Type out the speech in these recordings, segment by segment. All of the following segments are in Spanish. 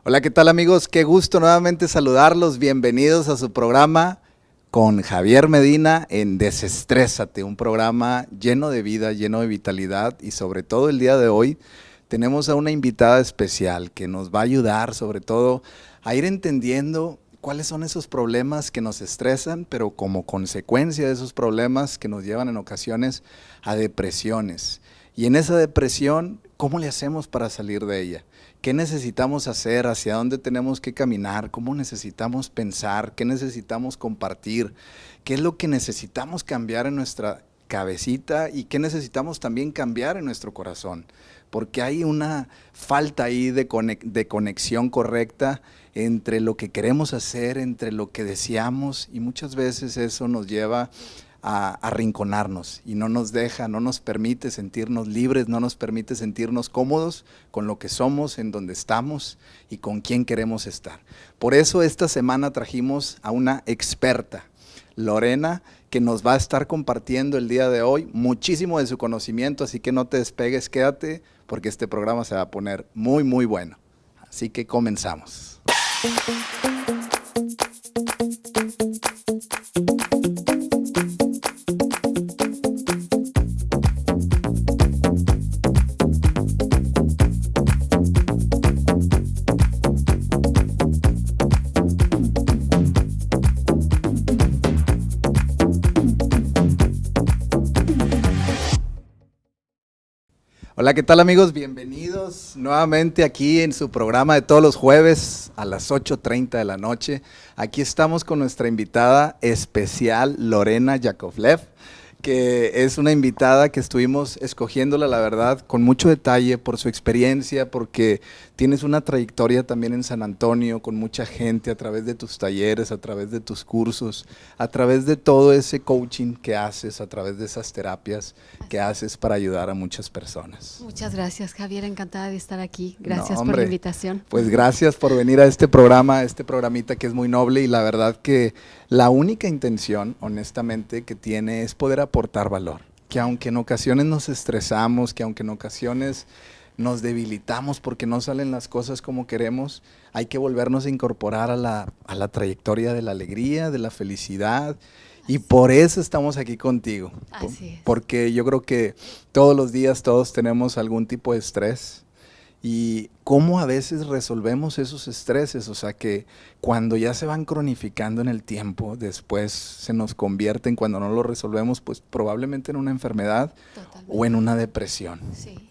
Hola, ¿qué tal amigos? Qué gusto nuevamente saludarlos. Bienvenidos a su programa con Javier Medina en Desestrésate, un programa lleno de vida, lleno de vitalidad y sobre todo el día de hoy tenemos a una invitada especial que nos va a ayudar sobre todo a ir entendiendo cuáles son esos problemas que nos estresan, pero como consecuencia de esos problemas que nos llevan en ocasiones a depresiones. Y en esa depresión, ¿cómo le hacemos para salir de ella? ¿Qué necesitamos hacer? ¿Hacia dónde tenemos que caminar? ¿Cómo necesitamos pensar? ¿Qué necesitamos compartir? ¿Qué es lo que necesitamos cambiar en nuestra cabecita? ¿Y qué necesitamos también cambiar en nuestro corazón? Porque hay una falta ahí de conexión correcta entre lo que queremos hacer, entre lo que deseamos, y muchas veces eso nos lleva a arrinconarnos y no nos deja, no nos permite sentirnos libres, no nos permite sentirnos cómodos con lo que somos, en donde estamos y con quién queremos estar. Por eso esta semana trajimos a una experta, Lorena, que nos va a estar compartiendo el día de hoy muchísimo de su conocimiento, así que no te despegues, quédate, porque este programa se va a poner muy, muy bueno. Así que comenzamos. Hola, ¿qué tal amigos? Bienvenidos nuevamente aquí en su programa de todos los jueves a las 8:30 de la noche. Aquí estamos con nuestra invitada especial, Lorena Yakovlev, que es una invitada que estuvimos escogiéndola, la verdad, con mucho detalle por su experiencia, porque tienes una trayectoria también en San Antonio con mucha gente a través de tus talleres, a través de tus cursos, a través de todo ese coaching que haces, a través de esas terapias que haces para ayudar a muchas personas. Muchas gracias, Javier, encantada de estar aquí. Gracias No, por la invitación. Pues gracias por venir a este programa, este programita que es muy noble, y la verdad que la única intención, honestamente, que tiene es poder aportar valor. Que aunque en ocasiones nos estresamos, que aunque en ocasiones nos debilitamos porque no salen las cosas como queremos, hay que volvernos a incorporar a la trayectoria de la alegría, de la felicidad. Y por eso estamos aquí contigo. Así es. Porque yo creo que todos los días todos tenemos algún tipo de estrés. Y cómo a veces resolvemos esos estreses, o sea que cuando ya se van cronificando en el tiempo, después se nos convierten, cuando no lo resolvemos, pues probablemente en una enfermedad. Totalmente. O en una depresión. Sí.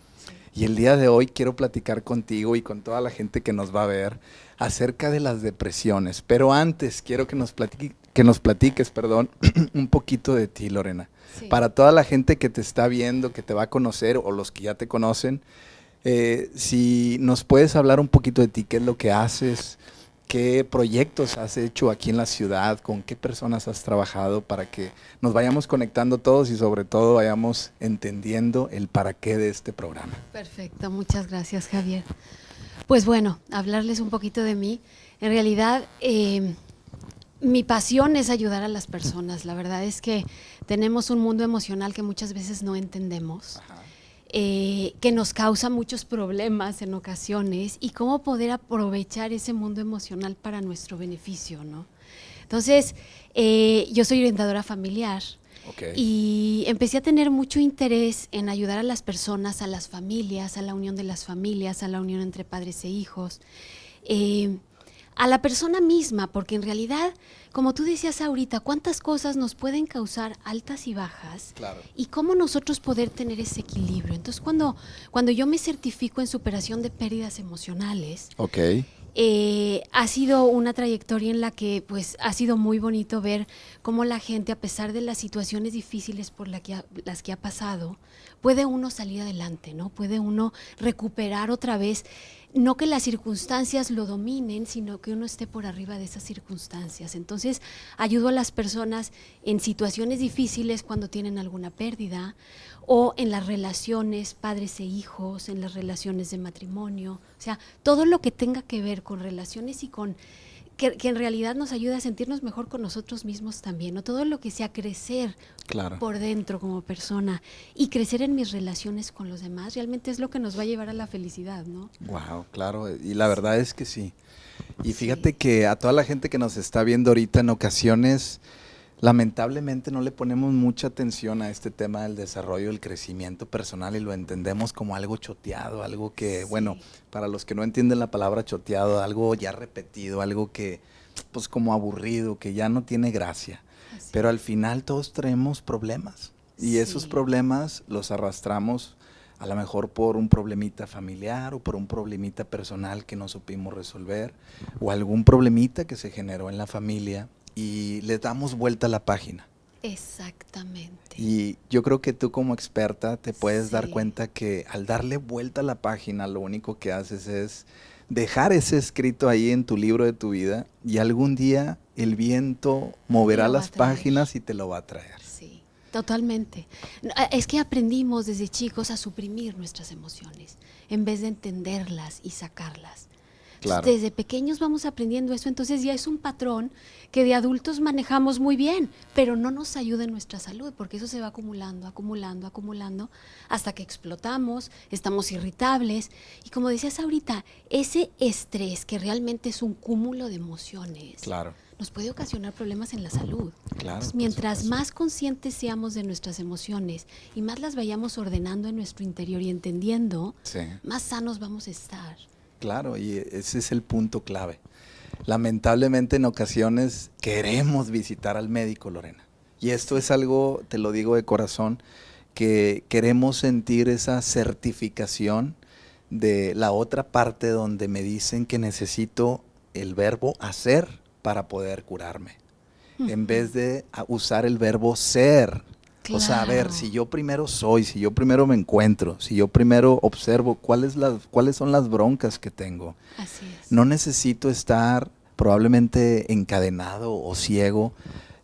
Y el día de hoy quiero platicar contigo y con toda la gente que nos va a ver acerca de las depresiones. Pero antes quiero que nos platiques, un poquito de ti, Lorena. Sí. Para toda la gente que te está viendo, que te va a conocer o los que ya te conocen, si nos puedes hablar un poquito de ti, qué es lo que haces, qué proyectos has hecho aquí en la ciudad, con qué personas has trabajado, para que nos vayamos conectando todos y sobre todo vayamos entendiendo el para qué de este programa. Perfecto, muchas gracias, Javier. Pues bueno, hablarles un poquito de mí. En realidad, mi pasión es ayudar a las personas. La verdad es que tenemos un mundo emocional que muchas veces no entendemos. Ajá. Que nos causa muchos problemas en ocasiones y cómo poder aprovechar ese mundo emocional para nuestro beneficio, ¿no? Entonces, yo soy orientadora familiar. Okay. Y empecé a tener mucho interés en ayudar a las personas, a las familias, a la unión de las familias, a la unión entre padres e hijos, a la persona misma, porque en realidad, como tú decías ahorita, cuántas cosas nos pueden causar altas y bajas. Claro. Y cómo nosotros poder tener ese equilibrio. Entonces, cuando yo me certifico en superación de pérdidas emocionales, Okay. ha sido una trayectoria en la que pues ha sido muy bonito ver cómo la gente, a pesar de las situaciones difíciles por las que ha pasado, puede uno salir adelante, ¿no? Puede uno recuperar otra vez, no que las circunstancias lo dominen, sino que uno esté por arriba de esas circunstancias. Entonces, ayudo a las personas en situaciones difíciles cuando tienen alguna pérdida, o en las relaciones padres e hijos, en las relaciones de matrimonio, o sea, todo lo que tenga que ver con relaciones y con que en realidad nos ayuda a sentirnos mejor con nosotros mismos también, ¿no? Todo lo que sea crecer por dentro como persona y crecer en mis relaciones con los demás, realmente es lo que nos va a llevar a la felicidad, ¿no? Wow, claro, y la verdad es que sí. Y fíjate que a toda la gente que nos está viendo ahorita, en ocasiones, lamentablemente no le ponemos mucha atención a este tema del desarrollo, del crecimiento personal, y lo entendemos como algo choteado, algo que, bueno, para los que no entienden la palabra choteado, algo ya repetido, algo que, pues como aburrido, que ya no tiene gracia. Pero al final todos traemos problemas, y esos problemas los arrastramos a lo mejor por un problemita familiar o por un problemita personal que no supimos resolver, o algún problemita que se generó en la familia, y le damos vuelta a la página. Exactamente. Y yo creo que tú, como experta, te puedes dar cuenta que al darle vuelta a la página, lo único que haces es dejar ese escrito ahí en tu libro de tu vida, y algún día el viento moverá las páginas y te lo va a traer. Sí, totalmente. Es que aprendimos desde chicos a suprimir nuestras emociones en vez de entenderlas y sacarlas. Claro. Desde pequeños vamos aprendiendo eso, entonces ya es un patrón que de adultos manejamos muy bien, pero no nos ayuda en nuestra salud, porque eso se va acumulando, acumulando, acumulando, hasta que explotamos, estamos irritables. Y como decías ahorita, ese estrés, que realmente es un cúmulo de emociones, nos puede ocasionar problemas en la salud. Entonces, mientras más conscientes seamos de nuestras emociones y más las vayamos ordenando en nuestro interior y entendiendo, más sanos vamos a estar. Claro, y ese es el punto clave. Lamentablemente en ocasiones queremos visitar al médico, Lorena. Y esto es algo, te lo digo de corazón, que queremos sentir esa certificación de la otra parte donde me dicen que necesito el verbo hacer para poder curarme, en vez de usar el verbo ser. Claro. O sea, a ver, si yo primero soy, si yo primero me encuentro, si yo primero observo cuáles son las broncas que tengo. Así es. No necesito estar probablemente encadenado o ciego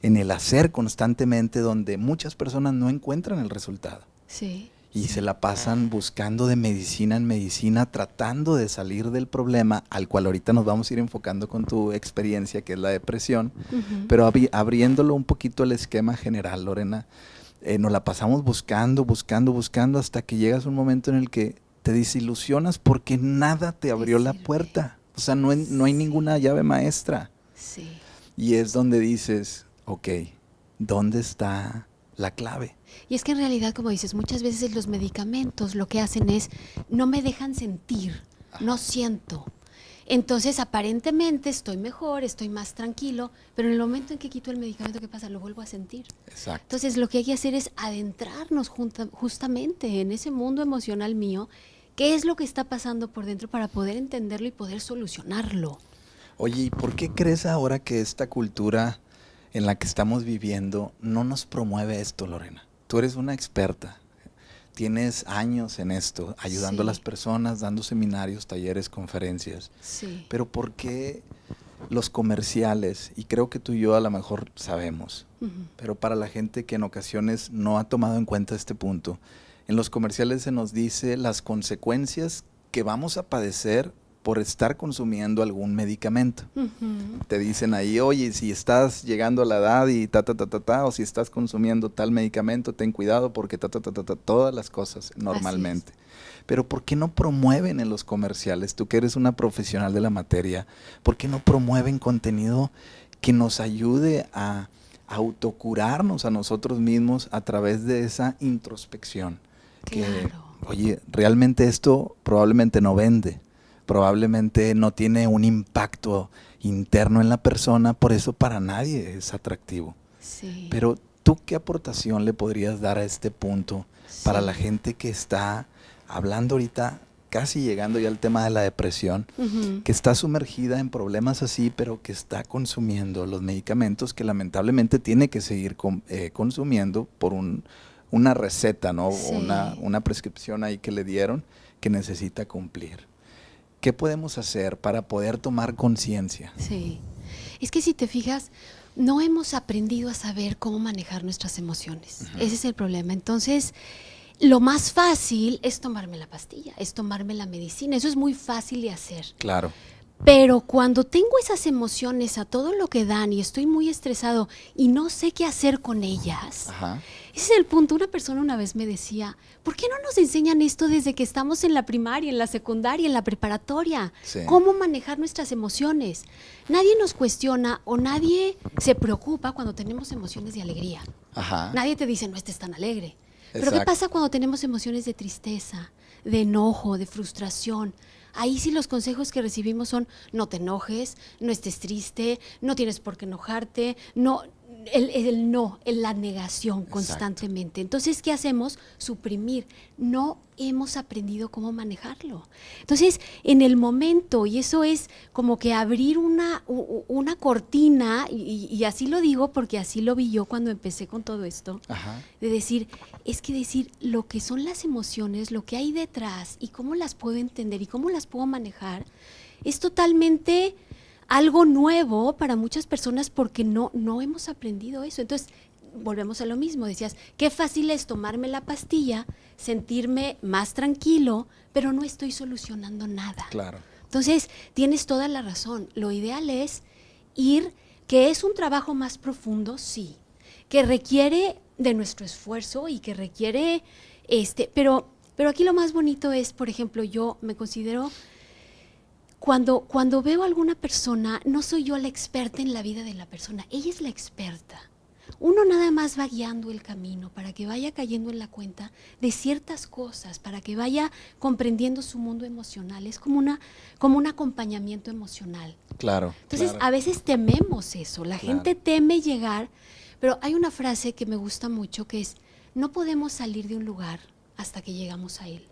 en el hacer constantemente, donde muchas personas no encuentran el resultado. Sí. Y se la pasan buscando de medicina en medicina, tratando de salir del problema, al cual ahorita nos vamos a ir enfocando con tu experiencia, que es la depresión. Pero abriéndolo un poquito el esquema general, Lorena, nos la pasamos buscando hasta que llegas a un momento en el que te desilusionas porque nada te abrió la puerta. O sea, no hay ninguna llave maestra. Sí. Y es donde dices, ok, ¿dónde está la clave? Y es que en realidad, como dices, muchas veces los medicamentos lo que hacen es, no me dejan sentir, no siento. Entonces, aparentemente estoy mejor, estoy más tranquilo, pero en el momento en que quito el medicamento, ¿qué pasa? Lo vuelvo a sentir. Exacto. Entonces, lo que hay que hacer es adentrarnos justamente en ese mundo emocional mío, qué es lo que está pasando por dentro para poder entenderlo y poder solucionarlo. Oye, ¿y por qué crees ahora que esta cultura en la que estamos viviendo no nos promueve esto, Lorena? Tú eres una experta. Tienes años en esto, ayudando a las personas, dando seminarios, talleres, conferencias. Sí. Pero ¿por qué los comerciales? Y creo que tú y yo a lo mejor sabemos, pero para la gente que en ocasiones no ha tomado en cuenta este punto, en los comerciales se nos dice las consecuencias que vamos a padecer por estar consumiendo algún medicamento. Ujú. Te dicen ahí, oye, si estás llegando a la edad y o si estás consumiendo tal medicamento, ten cuidado porque todas las cosas normalmente. Pero ¿por qué no promueven en los comerciales? Tú que eres una profesional de la materia, ¿por qué no promueven contenido que nos ayude a autocurarnos a nosotros mismos a través de esa introspección? Que, Claro. oye, realmente esto probablemente no vende, probablemente no tiene un impacto interno en la persona, por eso para nadie es atractivo. Sí. Pero ¿tú qué aportación le podrías dar a este punto para Sí. la gente que está hablando ahorita, casi llegando ya al tema de la depresión, Ujú. que está sumergida en problemas así, pero que está consumiendo los medicamentos que lamentablemente tiene que seguir consumiendo por una receta, ¿no? Sí. Una prescripción ahí que le dieron que necesita cumplir? ¿Qué podemos hacer para poder tomar conciencia? Sí. Es que si te fijas, no hemos aprendido a saber cómo manejar nuestras emociones. Ese es el problema. Entonces, lo más fácil es tomarme la pastilla, es tomarme la medicina. Eso es muy fácil de hacer. Claro. Pero cuando tengo esas emociones a todo lo que dan y estoy muy estresado y no sé qué hacer con ellas, Ajá. ese es el punto. Una persona una vez me decía, ¿por qué no nos enseñan esto desde que estamos en la primaria, en la secundaria, en la preparatoria? Sí. ¿Cómo manejar nuestras emociones? Nadie nos cuestiona o nadie se preocupa cuando tenemos emociones de alegría. Ajá. Nadie te dice, no estés tan alegre. Pero ¿qué Exacto. pasa cuando tenemos emociones de tristeza, de enojo, de frustración? Ahí sí los consejos que recibimos son, no te enojes, no estés triste, no tienes por qué enojarte, no, la negación constantemente. Entonces, ¿qué hacemos? Suprimir. No hemos aprendido cómo manejarlo. Entonces, en el momento, y eso es como que abrir una cortina, y así lo digo porque así lo vi yo cuando empecé con todo esto, Ajá. de decir lo que son las emociones, lo que hay detrás y cómo las puedo entender y cómo las puedo manejar, es totalmente algo nuevo para muchas personas porque no hemos aprendido eso. Entonces, volvemos a lo mismo, decías, qué fácil es tomarme la pastilla, sentirme más tranquilo, pero no estoy solucionando nada. Claro. Entonces, tienes toda la razón. Lo ideal es ir, que es un trabajo más profundo, sí, que requiere de nuestro esfuerzo y que requiere, pero aquí lo más bonito es, por ejemplo, yo me considero, cuando veo a alguna persona, no soy yo la experta en la vida de la persona, ella es la experta. Uno nada más va guiando el camino para que vaya cayendo en la cuenta de ciertas cosas, para que vaya comprendiendo su mundo emocional. Es como un acompañamiento emocional. Claro. Entonces, claro. a veces tememos eso. La Claro. gente teme llegar, pero hay una frase que me gusta mucho que es, no podemos salir de un lugar hasta que llegamos a él.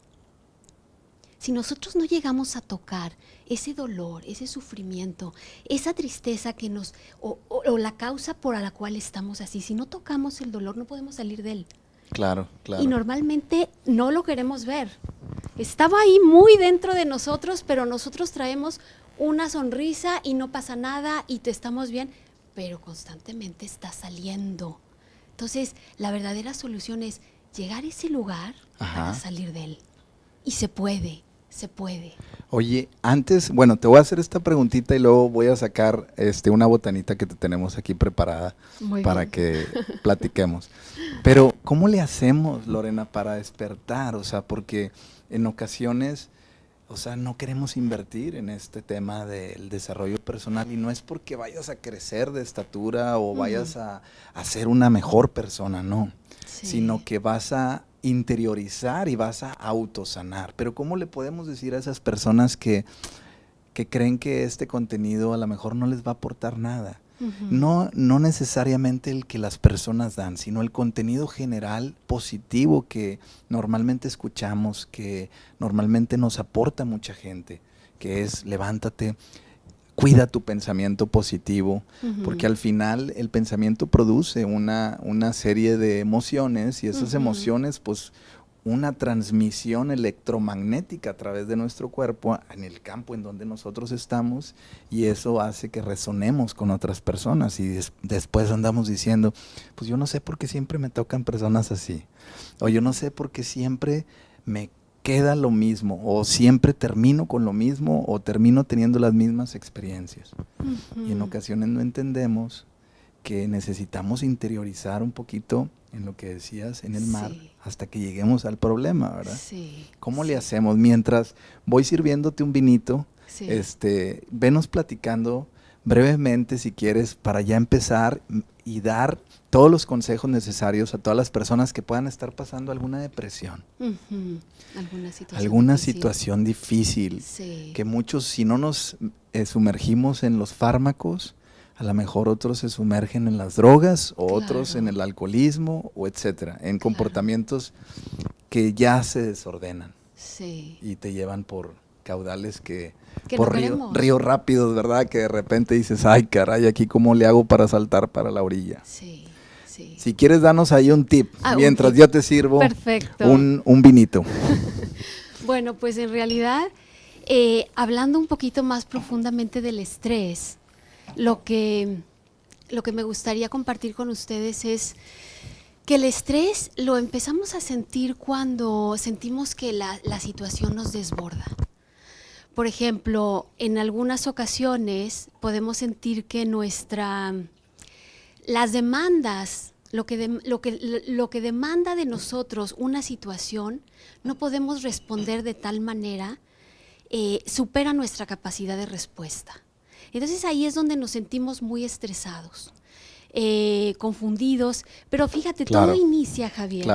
Si nosotros no llegamos a tocar ese dolor, ese sufrimiento, esa tristeza que o la causa por la cual estamos así, si no tocamos el dolor, no podemos salir de él. Claro, claro. Y normalmente no lo queremos ver. Estaba ahí muy dentro de nosotros, pero nosotros traemos una sonrisa y no pasa nada y te estamos bien, pero constantemente está saliendo. Entonces, la verdadera solución es llegar a ese lugar para salir de él. Y se puede. Oye, antes, bueno, te voy a hacer esta preguntita y luego voy a sacar una botanita que te tenemos aquí preparada para que platiquemos. Pero, ¿cómo le hacemos, Lorena, para despertar? O sea, porque en ocasiones, o sea, no queremos invertir en este tema del desarrollo personal y no es porque vayas a crecer de estatura o vayas a ser una mejor persona, no, sino que vas a interiorizar y vas a autosanar. Pero ¿cómo le podemos decir a esas personas que creen que este contenido a lo mejor no les va a aportar nada? No necesariamente el que las personas dan, sino el contenido general positivo que normalmente escuchamos, que normalmente nos aporta mucha gente, que es levántate, cuida tu pensamiento positivo, porque al final el pensamiento produce una serie de emociones y esas emociones, pues, una transmisión electromagnética a través de nuestro cuerpo en el campo en donde nosotros estamos y eso hace que resonemos con otras personas y después andamos diciendo, pues yo no sé por qué siempre me tocan personas así, o yo no sé por qué siempre me queda lo mismo, o siempre termino con lo mismo, o termino teniendo las mismas experiencias. Y en ocasiones no entendemos que necesitamos interiorizar un poquito en lo que decías, en el mar, hasta que lleguemos al problema, ¿verdad? Sí. ¿Cómo le hacemos? Mientras voy sirviéndote un vinito, venos platicando brevemente, si quieres, para ya empezar y dar todos los consejos necesarios a todas las personas que puedan estar pasando alguna depresión. Alguna situación difícil. Que muchos, si no nos sumergimos en los fármacos, a lo mejor otros se sumergen en las drogas, o otros en el alcoholismo, o etcétera, en comportamientos que ya se desordenan y te llevan por caudales que por ríos rápidos, ¿verdad? Que de repente dices, ay caray, aquí cómo le hago para saltar para la orilla. Si quieres, danos ahí un tip, mientras yo te sirvo un vinito. Bueno, pues en realidad, hablando un poquito más profundamente del estrés, lo que me gustaría compartir con ustedes es que el estrés lo empezamos a sentir cuando sentimos que la situación nos desborda. Por ejemplo, en algunas ocasiones podemos sentir que las demandas, lo que demanda de nosotros una situación, no podemos responder de tal manera, supera nuestra capacidad de respuesta. Entonces ahí es donde nos sentimos muy estresados, confundidos, pero fíjate, todo inicia, Javier,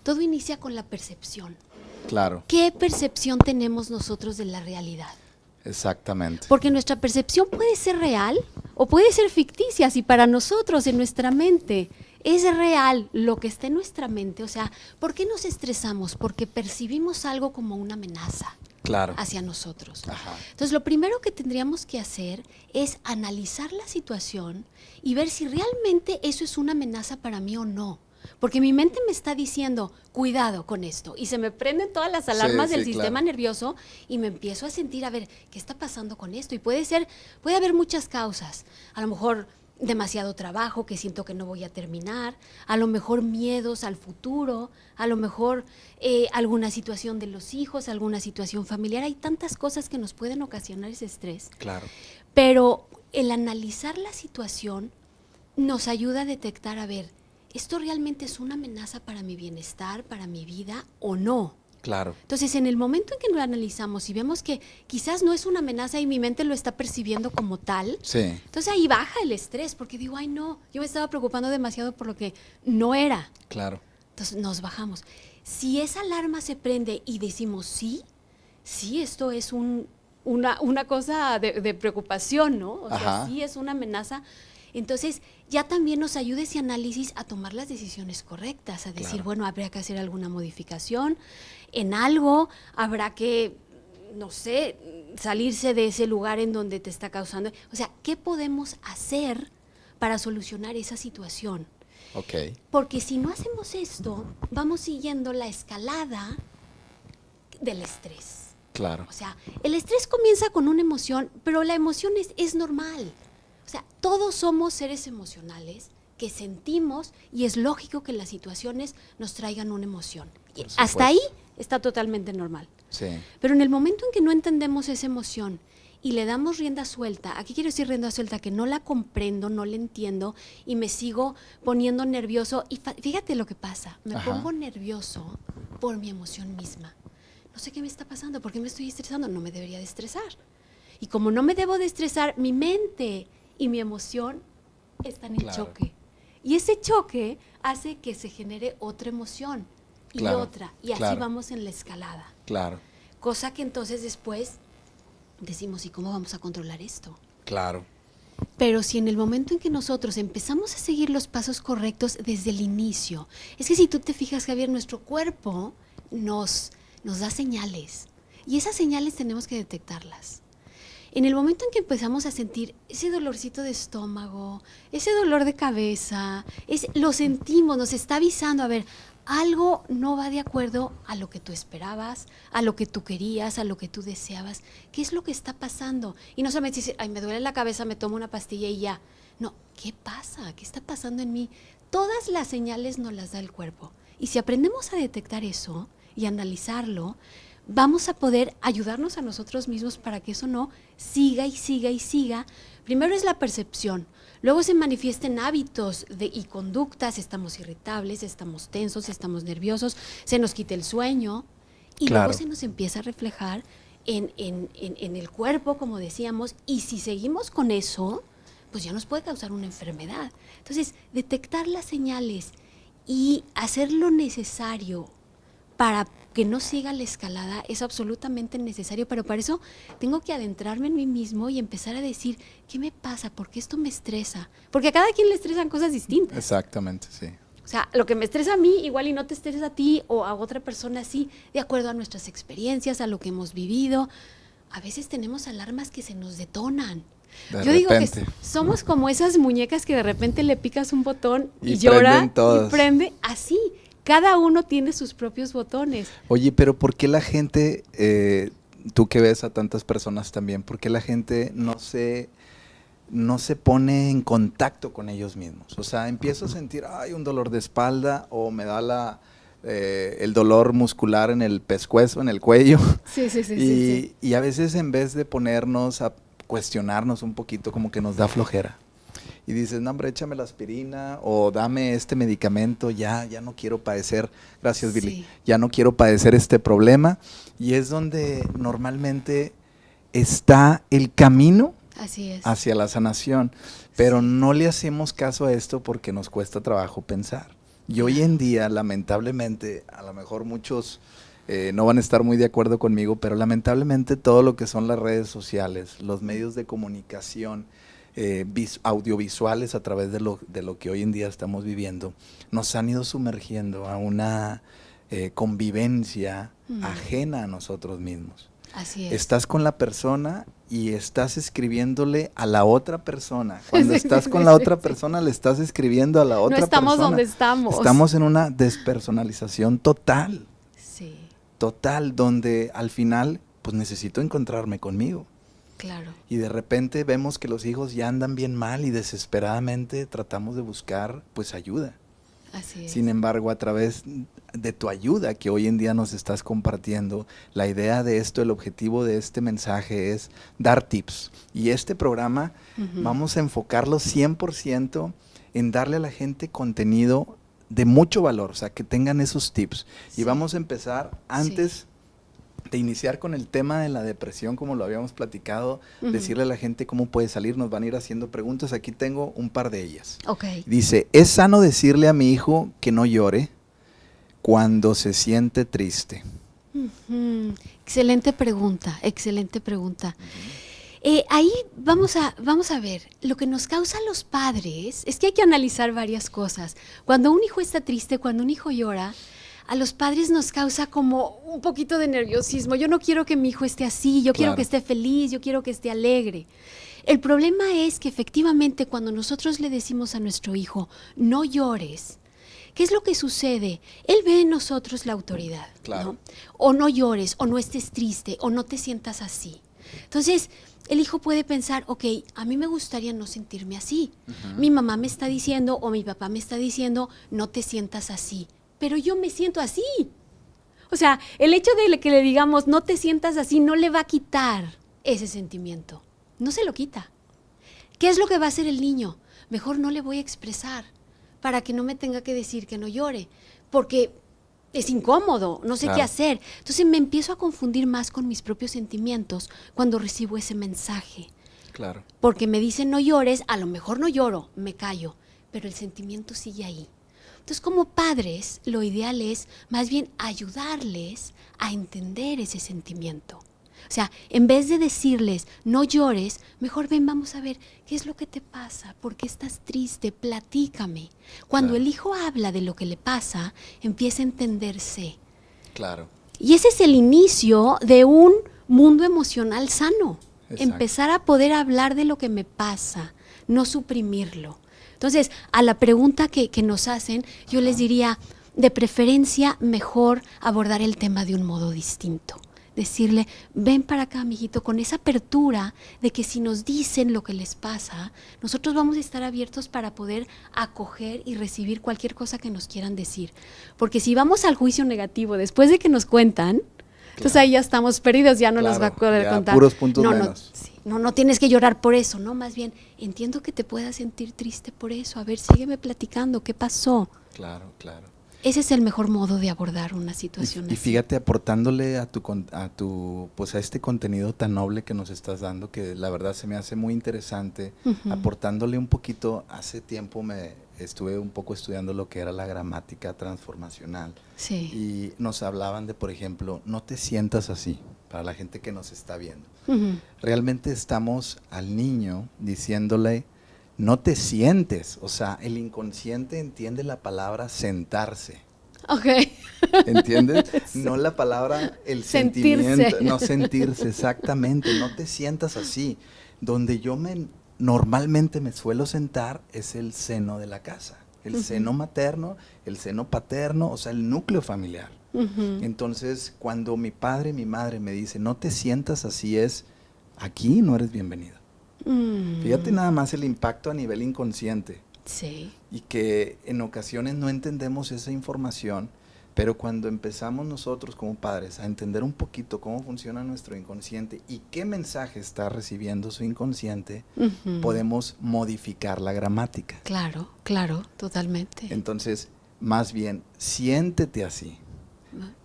todo inicia con la percepción. ¿Qué percepción tenemos nosotros de la realidad? Exactamente. Porque nuestra percepción puede ser real o puede ser ficticia. Si para nosotros en nuestra mente es real lo que está en nuestra mente, o sea, ¿por qué nos estresamos? Porque percibimos algo como una amenaza hacia nosotros. Entonces, lo primero que tendríamos que hacer es analizar la situación y ver si realmente eso es una amenaza para mí o no. Porque mi mente me está diciendo, cuidado con esto, y se me prenden todas las alarmas del sistema nervioso y me empiezo a sentir, a ver, ¿qué está pasando con esto? Y puede haber muchas causas. A lo mejor demasiado trabajo que siento que no voy a terminar, a lo mejor miedos al futuro, a lo mejor alguna situación de los hijos, alguna situación familiar. Hay tantas cosas que nos pueden ocasionar ese estrés. Pero el analizar la situación nos ayuda a detectar, a ver, ¿esto realmente es una amenaza para mi bienestar, para mi vida o no? Entonces, en el momento en que lo analizamos y vemos que quizás no es una amenaza y mi mente lo está percibiendo como tal, entonces ahí baja el estrés, porque digo, ay no, yo me estaba preocupando demasiado por lo que no era. Entonces nos bajamos. Si esa alarma se prende y decimos, sí, esto es una cosa de preocupación, ¿no? O sea, sí es una amenaza. Entonces, ya también nos ayuda ese análisis a tomar las decisiones correctas, a decir, bueno, habría que hacer alguna modificación en algo, habrá que, no sé, salirse de ese lugar en donde te está causando. O sea, ¿qué podemos hacer para solucionar esa situación? Porque si no hacemos esto, vamos siguiendo la escalada del estrés. O sea, el estrés comienza con una emoción, pero la emoción es normal. O sea, todos somos seres emocionales que sentimos y es lógico que las situaciones nos traigan una emoción. Y hasta ahí está totalmente normal. Pero en el momento en que no entendemos esa emoción y le damos rienda suelta, ¿a qué quiero decir rienda suelta? Que no la comprendo, no la entiendo y me sigo poniendo nervioso. Y fíjate lo que pasa, me pongo nervioso por mi emoción misma. No sé qué me está pasando, ¿por qué me estoy estresando? No me debería de estresar. Y como no me debo de estresar, mi mente y mi emoción están en choque. Y ese choque hace que se genere otra emoción y otra. Y así vamos en la escalada. Cosa que entonces después decimos, ¿y cómo vamos a controlar esto? Pero si en el momento en que nosotros empezamos a seguir los pasos correctos desde el inicio, es que si tú te fijas, Javier, nuestro cuerpo nos da señales. Y esas señales tenemos que detectarlas. En el momento en que empezamos a sentir ese dolorcito de estómago, ese dolor de cabeza, lo sentimos, nos está avisando, a ver, algo no va de acuerdo a lo que tú esperabas, a lo que tú querías, a lo que tú deseabas. ¿Qué es lo que está pasando? Y no solamente decir, ay, me duele la cabeza, me tomo una pastilla y ya. No, ¿qué pasa? ¿Qué está pasando en mí? Todas las señales nos las da el cuerpo. Y si aprendemos a detectar eso y analizarlo, vamos a poder ayudarnos a nosotros mismos para que eso no siga y siga y siga. Primero es la percepción, luego se manifiesta en hábitos y conductas, estamos irritables, estamos tensos, estamos nerviosos, se nos quita el sueño y luego se nos empieza a reflejar en el cuerpo, como decíamos, y si seguimos con eso, pues ya nos puede causar una enfermedad. Entonces, detectar las señales y hacer lo necesario para que no siga la escalada es absolutamente necesario, pero para eso tengo que adentrarme en mí mismo y empezar a decir, ¿qué me pasa? ¿Por qué esto me estresa? Porque a cada quien le estresan cosas distintas. Exactamente, sí. O sea, lo que me estresa a mí igual y no te estresa a ti o a otra persona así, de acuerdo a nuestras experiencias, a lo que hemos vivido. A veces tenemos alarmas que se nos detonan. Yo digo que somos como esas muñecas que de repente le picas un botón y llora y prende. Así, cada uno tiene sus propios botones. Oye, pero ¿por qué la gente, tú que ves a tantas personas también, por qué la gente no se pone en contacto con ellos mismos? O sea, empiezo a sentir, un dolor de espalda o me da el dolor muscular en el pescuezo, en el cuello. Sí. Y a veces en vez de ponernos a cuestionarnos un poquito, como que nos da flojera. Y dices, no, hombre, échame la aspirina o dame este medicamento, ya no quiero padecer, gracias Billy, ya no quiero padecer este problema. Y es donde normalmente está el camino hacia la sanación, pero no le hacemos caso a esto porque nos cuesta trabajo pensar. Y hoy en día, lamentablemente, a lo mejor muchos no van a estar muy de acuerdo conmigo, pero lamentablemente todo lo que son las redes sociales, los medios de comunicación, audiovisuales a través de lo que hoy en día estamos viviendo, nos han ido sumergiendo a una convivencia ajena a nosotros mismos. Así es. Estás con la persona y estás escribiéndole a la otra persona. Cuando estás con la otra persona, le estás escribiendo a la otra persona. No estamos donde estamos. Estamos en una despersonalización total. Sí. Total, donde al final, pues necesito encontrarme conmigo. Claro. Y de repente vemos que los hijos ya andan bien mal y desesperadamente tratamos de buscar, pues, ayuda. Así es. Sin embargo, a través de tu ayuda que hoy en día nos estás compartiendo, la idea de esto, el objetivo de este mensaje es dar tips. Y este programa vamos a enfocarlo 100% en darle a la gente contenido de mucho valor, o sea, que tengan esos tips. Sí. Y vamos a empezar antes de iniciar con el tema de la depresión, como lo habíamos platicado, decirle a la gente cómo puede salir. Nos van a ir haciendo preguntas. Aquí tengo un par de ellas. Okay. Dice, ¿es sano decirle a mi hijo que no llore cuando se siente triste? Excelente pregunta, excelente pregunta. Ahí vamos a ver, lo que nos causa a los padres es que hay que analizar varias cosas. Cuando un hijo está triste, cuando un hijo llora, a los padres nos causa como un poquito de nerviosismo. Yo no quiero que mi hijo esté así, yo quiero que esté feliz, yo quiero que esté alegre. El problema es que efectivamente cuando nosotros le decimos a nuestro hijo, no llores, ¿qué es lo que sucede? Él ve en nosotros la autoridad, ¿no? O no llores, o no estés triste, o no te sientas así. Entonces, el hijo puede pensar, ok, a mí me gustaría no sentirme así. Mi mamá me está diciendo, o mi papá me está diciendo, no te sientas así. Pero yo me siento así. O sea, el hecho de que le digamos no te sientas así no le va a quitar ese sentimiento. No se lo quita. ¿Qué es lo que va a hacer el niño? Mejor no le voy a expresar para que no me tenga que decir que no llore, porque es incómodo, no sé qué hacer. Entonces me empiezo a confundir más con mis propios sentimientos cuando recibo ese mensaje. Claro. Porque me dicen no llores, a lo mejor no lloro, me callo, pero el sentimiento sigue ahí. Entonces, como padres, lo ideal es más bien ayudarles a entender ese sentimiento. O sea, en vez de decirles, no llores, mejor ven, vamos a ver, ¿qué es lo que te pasa? ¿Por qué estás triste? Platícame. Cuando el hijo habla de lo que le pasa, empieza a entenderse. Claro. Y ese es el inicio de un mundo emocional sano. Exacto. Empezar a poder hablar de lo que me pasa, no suprimirlo. Entonces, a la pregunta que nos hacen, yo les diría, de preferencia, mejor abordar el tema de un modo distinto. Decirle, ven para acá, mijito, con esa apertura de que si nos dicen lo que les pasa, nosotros vamos a estar abiertos para poder acoger y recibir cualquier cosa que nos quieran decir. Porque si vamos al juicio negativo después de que nos cuentan, Entonces ahí ya estamos perdidos, ya no nos va a poder ya contar. Puros puntos no, menos. no tienes que llorar por eso, no, más bien, entiendo que te puedas sentir triste por eso. A ver, sígueme platicando, ¿qué pasó? Claro, claro. Ese es el mejor modo de abordar una situación Y así. fíjate, aportándole pues a este contenido tan noble que nos estás dando, que la verdad se me hace muy interesante, aportándole un poquito. Hace tiempo me estuve un poco estudiando lo que era la gramática transformacional. Sí. Y nos hablaban de, por ejemplo, no te sientas así, para la gente que nos está viendo. Realmente estamos al niño diciéndole, no te sientes. O sea, el inconsciente entiende la palabra sentarse. Ok. ¿Entiendes? Sí. No la palabra, el Sentirse. sentimiento, no sentirse, exactamente, no te sientas así. Donde yo normalmente me suelo sentar es el seno de la casa, el seno materno, el seno paterno, o sea, el núcleo familiar. Entonces, cuando mi padre y mi madre me dicen, no te sientas así, es, aquí no eres bienvenido. Fíjate nada más el impacto a nivel inconsciente. Sí. Y que en ocasiones no entendemos esa información, pero cuando empezamos nosotros como padres a entender un poquito cómo funciona nuestro inconsciente y qué mensaje está recibiendo su inconsciente, podemos modificar la gramática. Claro, claro, totalmente. Entonces, más bien, siéntete así,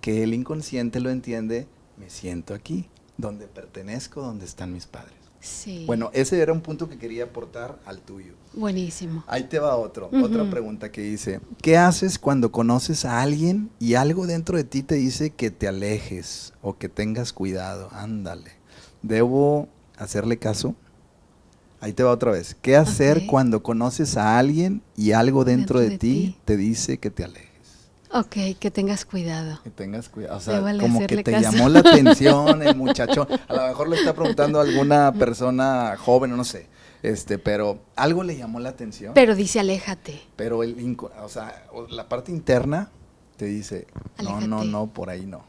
que el inconsciente lo entiende, me siento aquí, donde pertenezco, donde están mis padres. Sí. Bueno, ese era un punto que quería aportar al tuyo. Buenísimo. Ahí te va otra pregunta que dice, ¿qué haces cuando conoces a alguien y algo dentro de ti te dice que te alejes o que tengas cuidado? Ándale, ¿debo hacerle caso? Ahí te va otra vez. ¿Qué hacer cuando conoces a alguien y algo dentro de ti te dice que te alejes? Ok, que tengas cuidado. Que tengas cuidado, o sea, Debo como que hacerle te caso. llamó la atención el muchacho. A lo mejor le está preguntando a alguna persona joven, o no sé, pero algo le llamó la atención. Pero dice aléjate. Pero o sea, la parte interna te dice, Aléjate. no, por ahí no.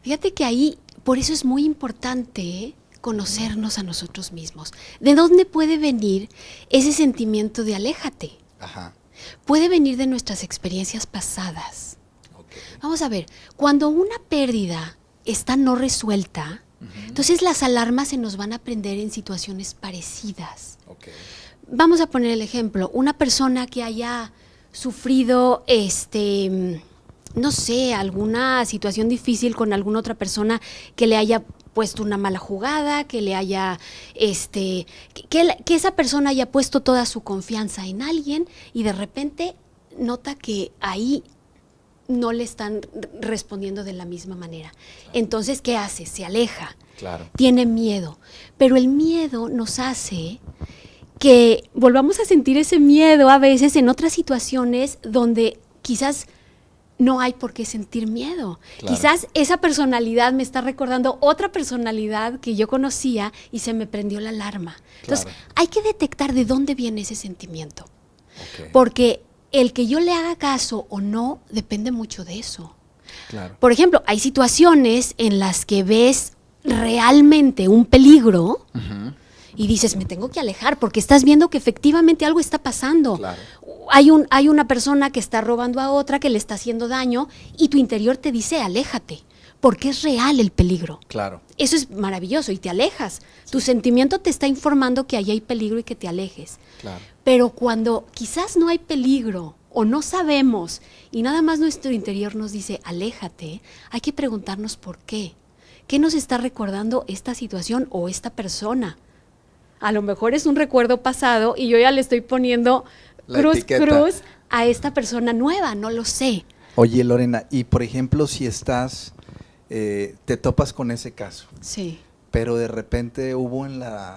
Fíjate que ahí, por eso es muy importante conocernos a nosotros mismos. ¿De dónde puede venir ese sentimiento de aléjate? Ajá. Puede venir de nuestras experiencias pasadas. Okay. Vamos a ver, cuando una pérdida está no resuelta, entonces las alarmas se nos van a prender en situaciones parecidas. Okay. Vamos a poner el ejemplo, una persona que haya sufrido, no sé, alguna situación difícil con alguna otra persona que le haya puesto una mala jugada, que le haya, que esa persona haya puesto toda su confianza en alguien y de repente nota que ahí no le están respondiendo de la misma manera. Claro. Entonces, ¿qué hace? Se aleja. Claro. Tiene miedo. Pero el miedo nos hace que volvamos a sentir ese miedo a veces en otras situaciones donde quizás no hay por qué sentir miedo. Claro. Quizás esa personalidad me está recordando otra personalidad que yo conocía y se me prendió la alarma. Entonces, hay que detectar de dónde viene ese sentimiento. Okay. Porque el que yo le haga caso o no depende mucho de eso. Claro. Por ejemplo, hay situaciones en las que ves realmente un peligro y dices, me tengo que alejar porque estás viendo que efectivamente algo está pasando. Claro. Hay una persona que está robando a otra, que le está haciendo daño y tu interior te dice, aléjate, porque es real el peligro. Claro. Eso es maravilloso y te alejas. Sí. Tu sentimiento te está informando que ahí hay peligro y que te alejes. Claro. Pero cuando quizás no hay peligro o no sabemos y nada más nuestro interior nos dice, aléjate, hay que preguntarnos por qué. ¿Qué nos está recordando esta situación o esta persona? A lo mejor es un recuerdo pasado y yo ya le estoy poniendo cruz a esta persona nueva, no lo sé. Oye, Lorena, y por ejemplo, si estás, te topas con ese caso. Sí. Pero de repente hubo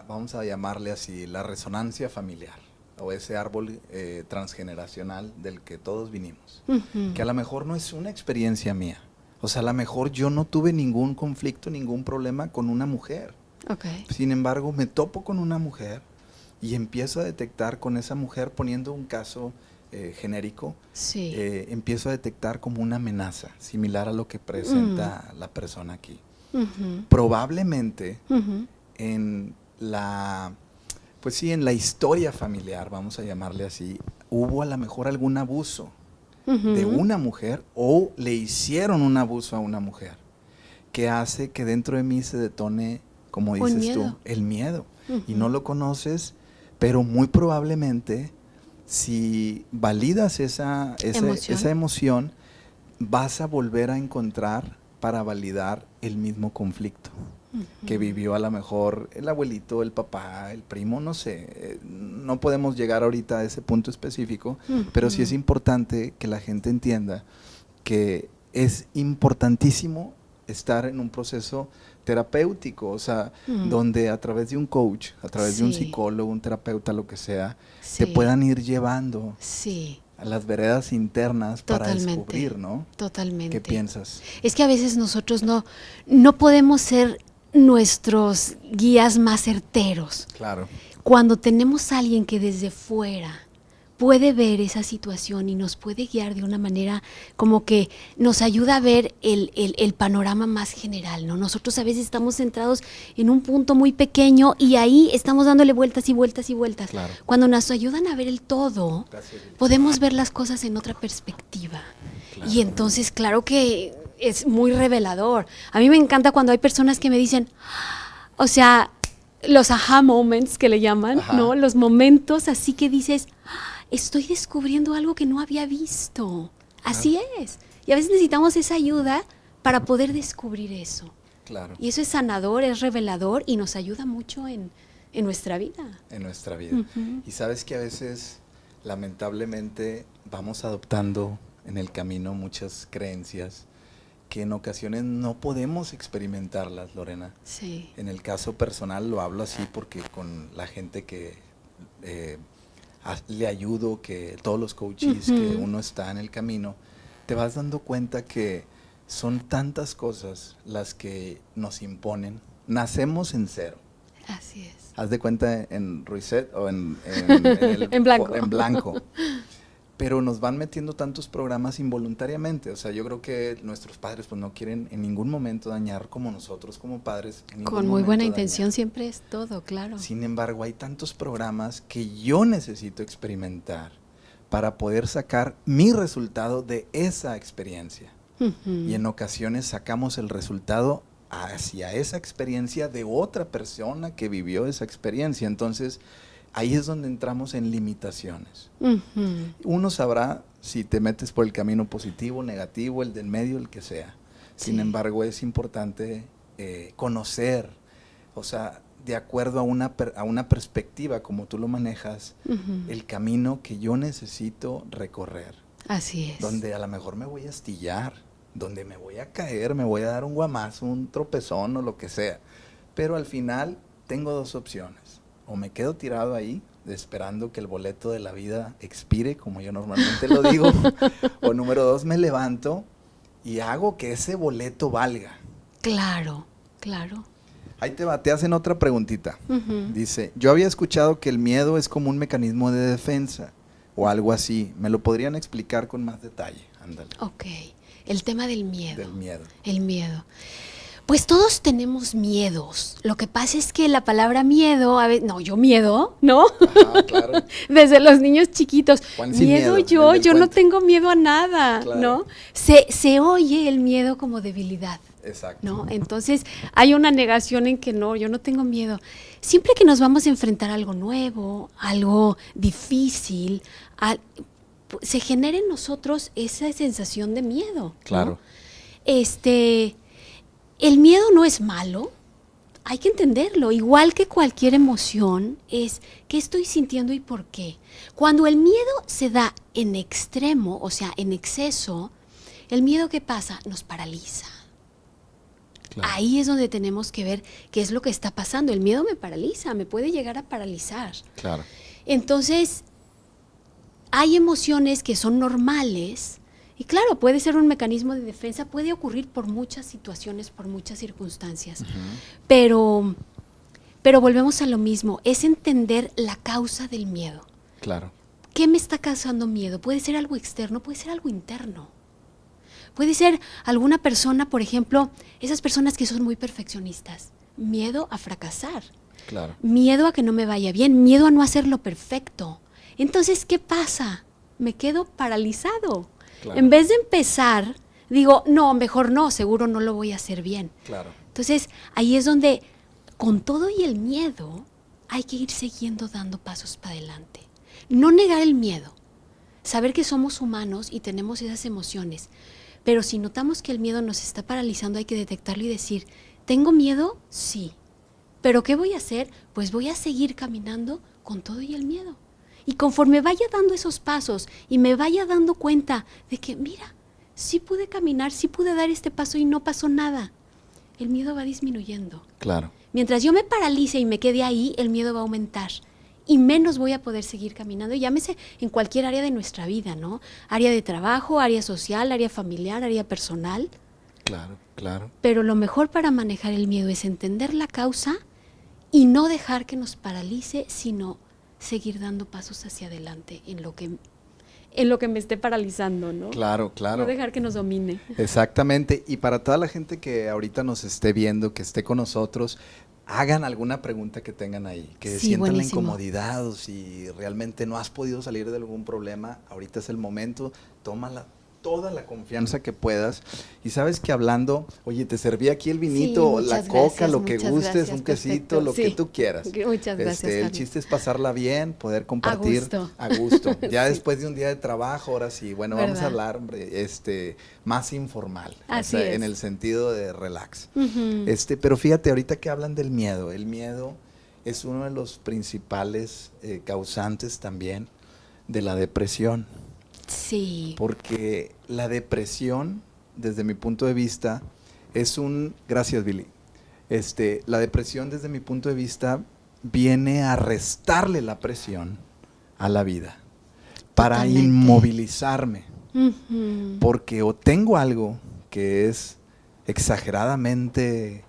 vamos a llamarle así, la resonancia familiar, o ese árbol transgeneracional del que todos vinimos. Que a lo mejor no es una experiencia mía. O sea, a lo mejor yo no tuve ningún conflicto, ningún problema con una mujer. Okay. Sin embargo, me topo con una mujer y empiezo a detectar con esa mujer, poniendo un caso genérico, sí. Empiezo a detectar como una amenaza, similar a lo que presenta la persona aquí. Probablemente en pues sí, en la historia familiar, vamos a llamarle así, hubo a lo mejor algún abuso de una mujer o le hicieron un abuso a una mujer. que hace que dentro de mí se detone, como Un dices tú, miedo. el miedo. Y Ujú. no lo conoces, pero muy probablemente si validas Emoción. esa emoción, vas a volver a encontrar para validar el mismo conflicto que vivió a lo mejor el abuelito, el papá, el primo, no sé. No podemos llegar ahorita a ese punto específico, pero sí es Ujú. importante que la gente entienda que es importantísimo estar en un proceso terapéutico, o sea, Mm. donde a través de un coach, a través de un Sí, psicólogo, un terapeuta, lo que sea, te sí, puedan ir llevando sí, a las veredas internas para totalmente, descubrir, ¿no? ¿Qué totalmente. piensas? Es que a veces nosotros no podemos ser nuestros guías más certeros. Claro, Cuando tenemos a alguien que desde fuera puede ver esa situación y nos puede guiar de una manera como que nos ayuda a ver el panorama más general, ¿no? Nosotros a veces estamos centrados en un punto muy pequeño y ahí estamos dándole vueltas y vueltas y vueltas. claro. Cuando nos ayudan a ver el todo, Gracias, Lili. podemos ver las cosas en otra perspectiva. Claro. Y entonces, claro que es muy revelador. A mí me encanta cuando hay personas que me dicen, o sea, los aha moments que le llaman, Ajá. ¿no? Los momentos así que dices, estoy descubriendo algo que no había visto. Así es. Y a veces necesitamos esa ayuda para poder descubrir eso. Claro, Y eso es sanador, es revelador y nos ayuda mucho en nuestra vida. en nuestra vida. Ujú. Y sabes que a veces, lamentablemente, vamos adoptando en el camino muchas creencias que en ocasiones no podemos experimentarlas, Lorena. Sí. En el caso personal lo hablo así porque con la gente que le ayudo, que todos los coaches que Ujú. uno está en el camino, te vas dando cuenta que son tantas cosas las que nos imponen. Nacemos en cero. Así es. Haz de cuenta en reset o en En blanco. en blanco. Pero nos van metiendo tantos programas involuntariamente. O sea, yo creo que nuestros padres pues no quieren en ningún momento dañar como nosotros como padres. En ningún Con muy momento buena dañar. intención siempre es todo, claro. Sin embargo, hay tantos programas que yo necesito experimentar para poder sacar mi resultado de esa experiencia. Ujú. Y en ocasiones sacamos el resultado hacia esa experiencia de otra persona que vivió esa experiencia. Entonces, ahí es donde entramos en limitaciones. Ujú. Uno sabrá si te metes por el camino positivo, negativo, el del medio, el que sea. Sin Sí. embargo, es importante conocer, o sea, de acuerdo a una perspectiva, como tú lo manejas, Ujú. el camino que yo necesito recorrer. Así es. Donde a lo mejor me voy a astillar, donde me voy a caer, me voy a dar un guamazo, un tropezón o lo que sea. Pero al final tengo dos opciones. O me quedo tirado ahí, esperando que el boleto de la vida expire, como yo normalmente lo digo. O número dos, me levanto y hago que ese boleto valga. Claro, claro. Ahí te hacen otra preguntita. Ujú. Dice, yo había escuchado que el miedo es como un mecanismo de defensa o algo así. ¿Me lo podrían explicar con más detalle? Ándale. Ok, el tema del miedo. Del miedo. El miedo. Pues todos tenemos miedos. Lo que pasa es que la palabra miedo, a veces, no, yo miedo, ¿no? Ajá, claro. Desde los niños chiquitos. Juan sin Miedo miedo, yo, el del yo no cuento. tengo miedo a nada, Claro. ¿no? Se oye el miedo como debilidad. Exacto. ¿No? Entonces hay una negación en que no, yo no tengo miedo. Siempre que nos vamos a enfrentar a algo nuevo, algo difícil, se genera en nosotros esa sensación de miedo. ¿no? Claro. El miedo no es malo, hay que entenderlo. Igual que cualquier emoción, es qué estoy sintiendo y por qué. Cuando el miedo se da en extremo, o sea, en exceso, el miedo ¿qué pasa? Nos paraliza. Claro. Ahí es donde tenemos que ver qué es lo que está pasando. El miedo me paraliza, me puede llegar a paralizar. Claro. Entonces, hay emociones que son normales y claro, puede ser un mecanismo de defensa, puede ocurrir por muchas situaciones, por muchas circunstancias. Pero volvemos a lo mismo, es entender la causa del miedo. Claro. ¿Qué me está causando miedo? Puede ser algo externo, puede ser algo interno. Puede ser alguna persona, por ejemplo, esas personas que son muy perfeccionistas. Miedo a fracasar. Claro. Miedo a que no me vaya bien. Miedo a no hacerlo perfecto. Entonces, ¿qué pasa? Me quedo paralizado. Claro. En vez de empezar digo, no, mejor no, seguro no lo voy a hacer bien. Claro. Entonces, ahí es donde, con todo y el miedo, hay que ir siguiendo dando pasos para adelante. No negar el miedo, saber que somos humanos y tenemos esas emociones, pero si notamos que el miedo nos está paralizando, hay que detectarlo y decir, ¿tengo miedo? Sí. ¿Pero qué voy a hacer? Pues voy a seguir caminando con todo y el miedo. Y conforme vaya dando esos pasos y me vaya dando cuenta de que, mira, sí pude caminar, sí pude dar este paso y no pasó nada, el miedo va disminuyendo. Claro. Mientras yo me paralice y me quede ahí, el miedo va a aumentar y menos voy a poder seguir caminando, llámese en cualquier área de nuestra vida, ¿no? Área de trabajo, área social, área familiar, área personal. Claro, claro. Pero lo mejor para manejar el miedo es entender la causa y no dejar que nos paralice, sino seguir dando pasos hacia adelante en lo que me esté paralizando, ¿no? Claro, claro. No dejar que nos domine. Exactamente. Y para toda la gente que ahorita nos esté viendo, que esté con nosotros, hagan alguna pregunta que tengan ahí, que Sí, sientan buenísimo. la incomodidad o si realmente no has podido salir de algún problema, ahorita es el momento, tómala toda la confianza que puedas. Y sabes que hablando, oye, te serví aquí el vinito, Sí, la muchas coca, gracias, lo que muchas gustes, gracias, un quesito, perfecto, lo sí. que tú quieras. Muchas gracias, El Javi. chiste es pasarla bien, poder compartir gusto. a gusto. Ya Sí. después de un día de trabajo, ahora sí, bueno, vamos a ¿Verdad? hablar, hombre, más informal, Así en es. el sentido de relax. Ujú. Pero fíjate, ahorita que hablan del miedo, el miedo es uno de los principales causantes también de la depresión, Sí. porque la depresión, desde mi punto de vista, gracias Billy, la depresión desde mi punto de vista viene a restarle la presión a la vida, para Totalmente. inmovilizarme, Ujú. porque o tengo algo que es exageradamente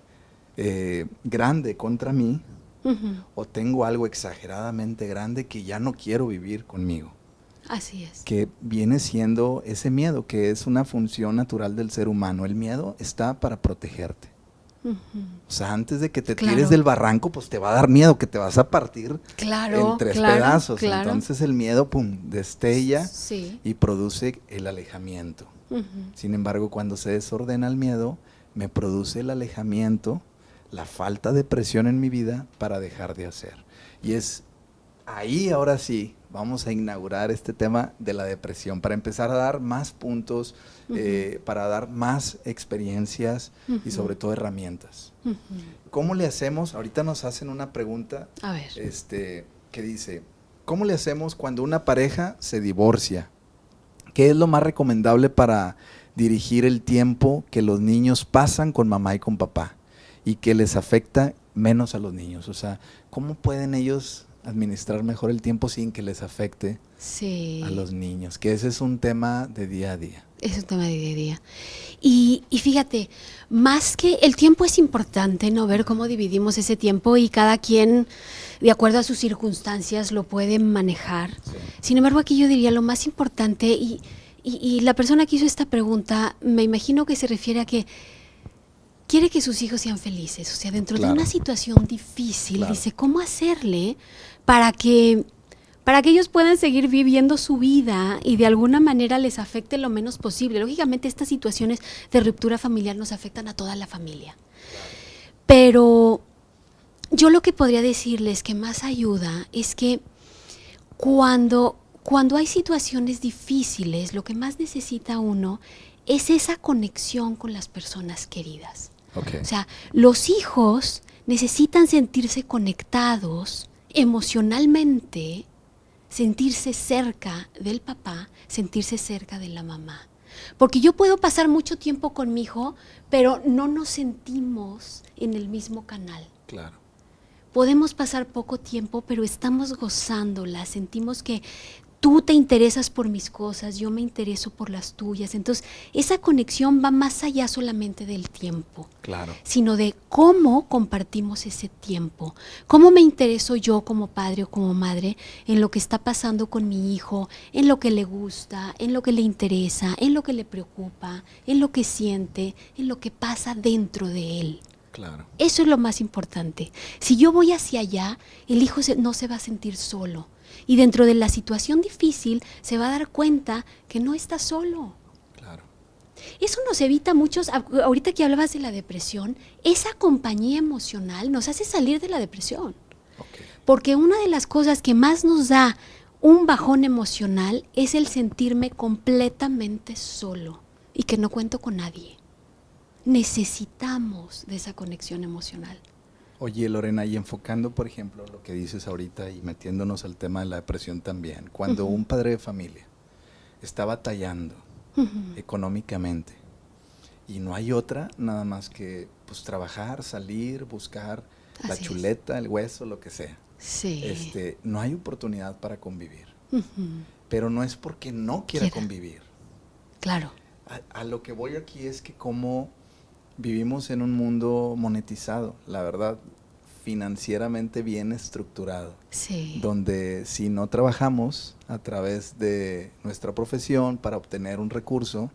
grande contra mí, Ujú. o tengo algo exageradamente grande que ya no quiero vivir conmigo, Así es. que viene siendo ese miedo, que es una función natural del ser humano. El miedo está para protegerte. Ujú. O sea, antes de que te Claro. tires del barranco, pues te va a dar miedo, que te vas a partir Claro, en 3 claro, pedazos. claro. Entonces el miedo, pum, destella Sí. y produce el alejamiento. Ujú. Sin embargo, cuando se desordena el miedo, me produce el alejamiento, la falta de presión en mi vida para dejar de hacer. Y es ahí, ahora sí, vamos a inaugurar este tema de la depresión, para empezar a dar más puntos, para dar más experiencias y sobre todo herramientas. Ujú. ¿Cómo le hacemos? Ahorita nos hacen una pregunta A ver. que dice, ¿cómo le hacemos cuando una pareja se divorcia? ¿Qué es lo más recomendable para dirigir el tiempo que los niños pasan con mamá y con papá y que les afecta menos a los niños? O sea, ¿cómo pueden ellos administrar mejor el tiempo sin que les afecte Sí. a los niños? Que ese es un tema de día a día. Es un tema de día a día. Y fíjate, más que el tiempo es importante, ¿no? Ver cómo dividimos ese tiempo y cada quien, de acuerdo a sus circunstancias, lo puede manejar. Sí. Sin embargo, aquí yo diría lo más importante, y la persona que hizo esta pregunta, me imagino que se refiere a que quiere que sus hijos sean felices. O sea, dentro Claro. de una situación difícil, Claro. dice, ¿cómo hacerle para que ellos puedan seguir viviendo su vida y de alguna manera les afecte lo menos posible? Lógicamente, estas situaciones de ruptura familiar nos afectan a toda la familia. Pero yo lo que podría decirles que más ayuda es que cuando hay situaciones difíciles, lo que más necesita uno es esa conexión con las personas queridas. Okay. O sea, los hijos necesitan sentirse conectados emocionalmente, sentirse cerca del papá, sentirse cerca de la mamá. Porque yo puedo pasar mucho tiempo con mi hijo, pero no nos sentimos en el mismo canal. Claro. Podemos pasar poco tiempo, pero estamos gozándola, sentimos que tú te interesas por mis cosas, yo me intereso por las tuyas. Entonces, esa conexión va más allá solamente del tiempo, Claro. sino de cómo compartimos ese tiempo, cómo me intereso yo como padre o como madre en lo que está pasando con mi hijo, en lo que le gusta, en lo que le interesa, en lo que le preocupa, en lo que siente, en lo que pasa dentro de él. Claro. Eso es lo más importante. Si yo voy hacia allá, el hijo no se va a sentir solo. Y dentro de la situación difícil se va a dar cuenta que no está solo. Claro. eso nos evita muchos, ahorita que hablabas de la depresión, esa compañía emocional nos hace salir de la depresión. Okay. Porque una de las cosas que más nos da un bajón emocional es el sentirme completamente solo y que no cuento con nadie. Necesitamos de esa conexión emocional. Oye, Lorena, y enfocando, por ejemplo, lo que dices ahorita y metiéndonos al tema de la depresión también, cuando un padre de familia está batallando económicamente y no hay otra nada más que pues trabajar, salir, buscar la Así chuleta, el hueso, lo que sea. Sí. No hay oportunidad para convivir. Pero no es porque no quiera convivir. Claro. A lo que voy aquí es que como vivimos en un mundo monetizado, la verdad, financieramente bien estructurado. Sí. Donde si no trabajamos a través de nuestra profesión para obtener un recurso,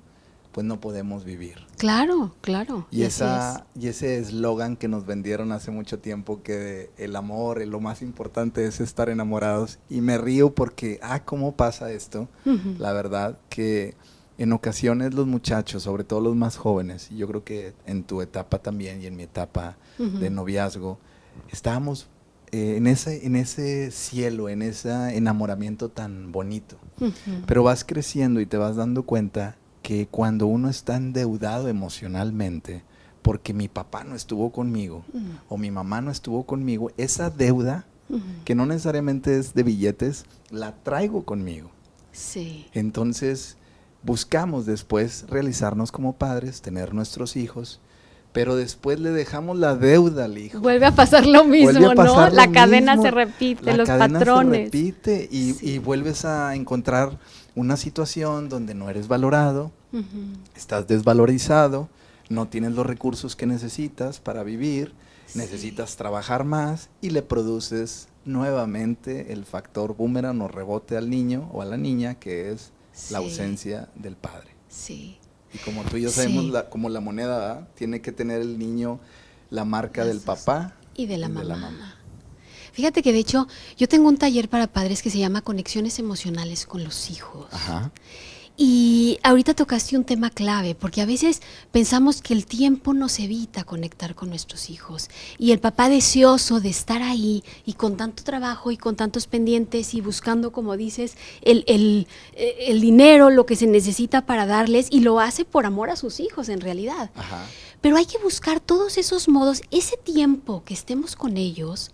pues no podemos vivir. Claro, claro. Y ese eslogan que nos vendieron hace mucho tiempo, que el amor, lo más importante es estar enamorados. Y me río porque, ¿cómo pasa esto? La verdad que en ocasiones los muchachos, sobre todo los más jóvenes, y yo creo que en tu etapa también y en mi etapa de noviazgo, estábamos en ese cielo, en ese enamoramiento tan bonito. Pero vas creciendo y te vas dando cuenta que cuando uno está endeudado emocionalmente, porque mi papá no estuvo conmigo o mi mamá no estuvo conmigo, esa deuda, que no necesariamente es de billetes, la traigo conmigo. Sí. Entonces buscamos después realizarnos como padres, tener nuestros hijos, pero después le dejamos la deuda al hijo. Vuelve a pasar lo mismo, ¿no? La cadena se repite, los patrones. La cadena se repite y vuelves a encontrar una situación donde no eres valorado, estás desvalorizado, no tienes los recursos que necesitas para vivir, necesitas trabajar más y le produces nuevamente el factor boomerang o rebote al niño o a la niña, que es la ausencia del padre. Sí. Y como tú y yo sabemos, como la moneda, ¿verdad? Tiene que tener el niño la marca del papá y de la mamá. Fíjate que de hecho yo tengo un taller para padres que se llama Conexiones Emocionales con los Hijos. Ajá. Y ahorita tocaste un tema clave, porque a veces pensamos que el tiempo nos evita conectar con nuestros hijos. Y el papá deseoso de estar ahí y con tanto trabajo y con tantos pendientes y buscando, como dices, el dinero, lo que se necesita para darles, y lo hace por amor a sus hijos en realidad. Ajá. Pero hay que buscar todos esos modos, ese tiempo que estemos con ellos.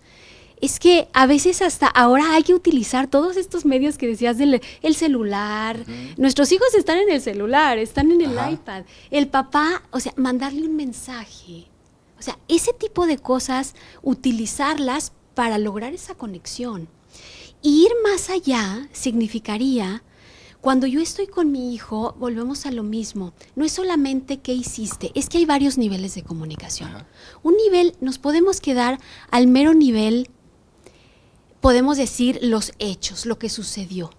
Es que a veces hasta ahora hay que utilizar todos estos medios que decías del el celular. Nuestros hijos están en el celular, están en el iPad. El papá, o sea, mandarle un mensaje. O sea, ese tipo de cosas, utilizarlas para lograr esa conexión. Y ir más allá significaría, cuando yo estoy con mi hijo, volvemos a lo mismo. No es solamente qué hiciste, es que hay varios niveles de comunicación. Un nivel, nos podemos quedar al mero nivel, podemos decir los hechos, lo que sucedió.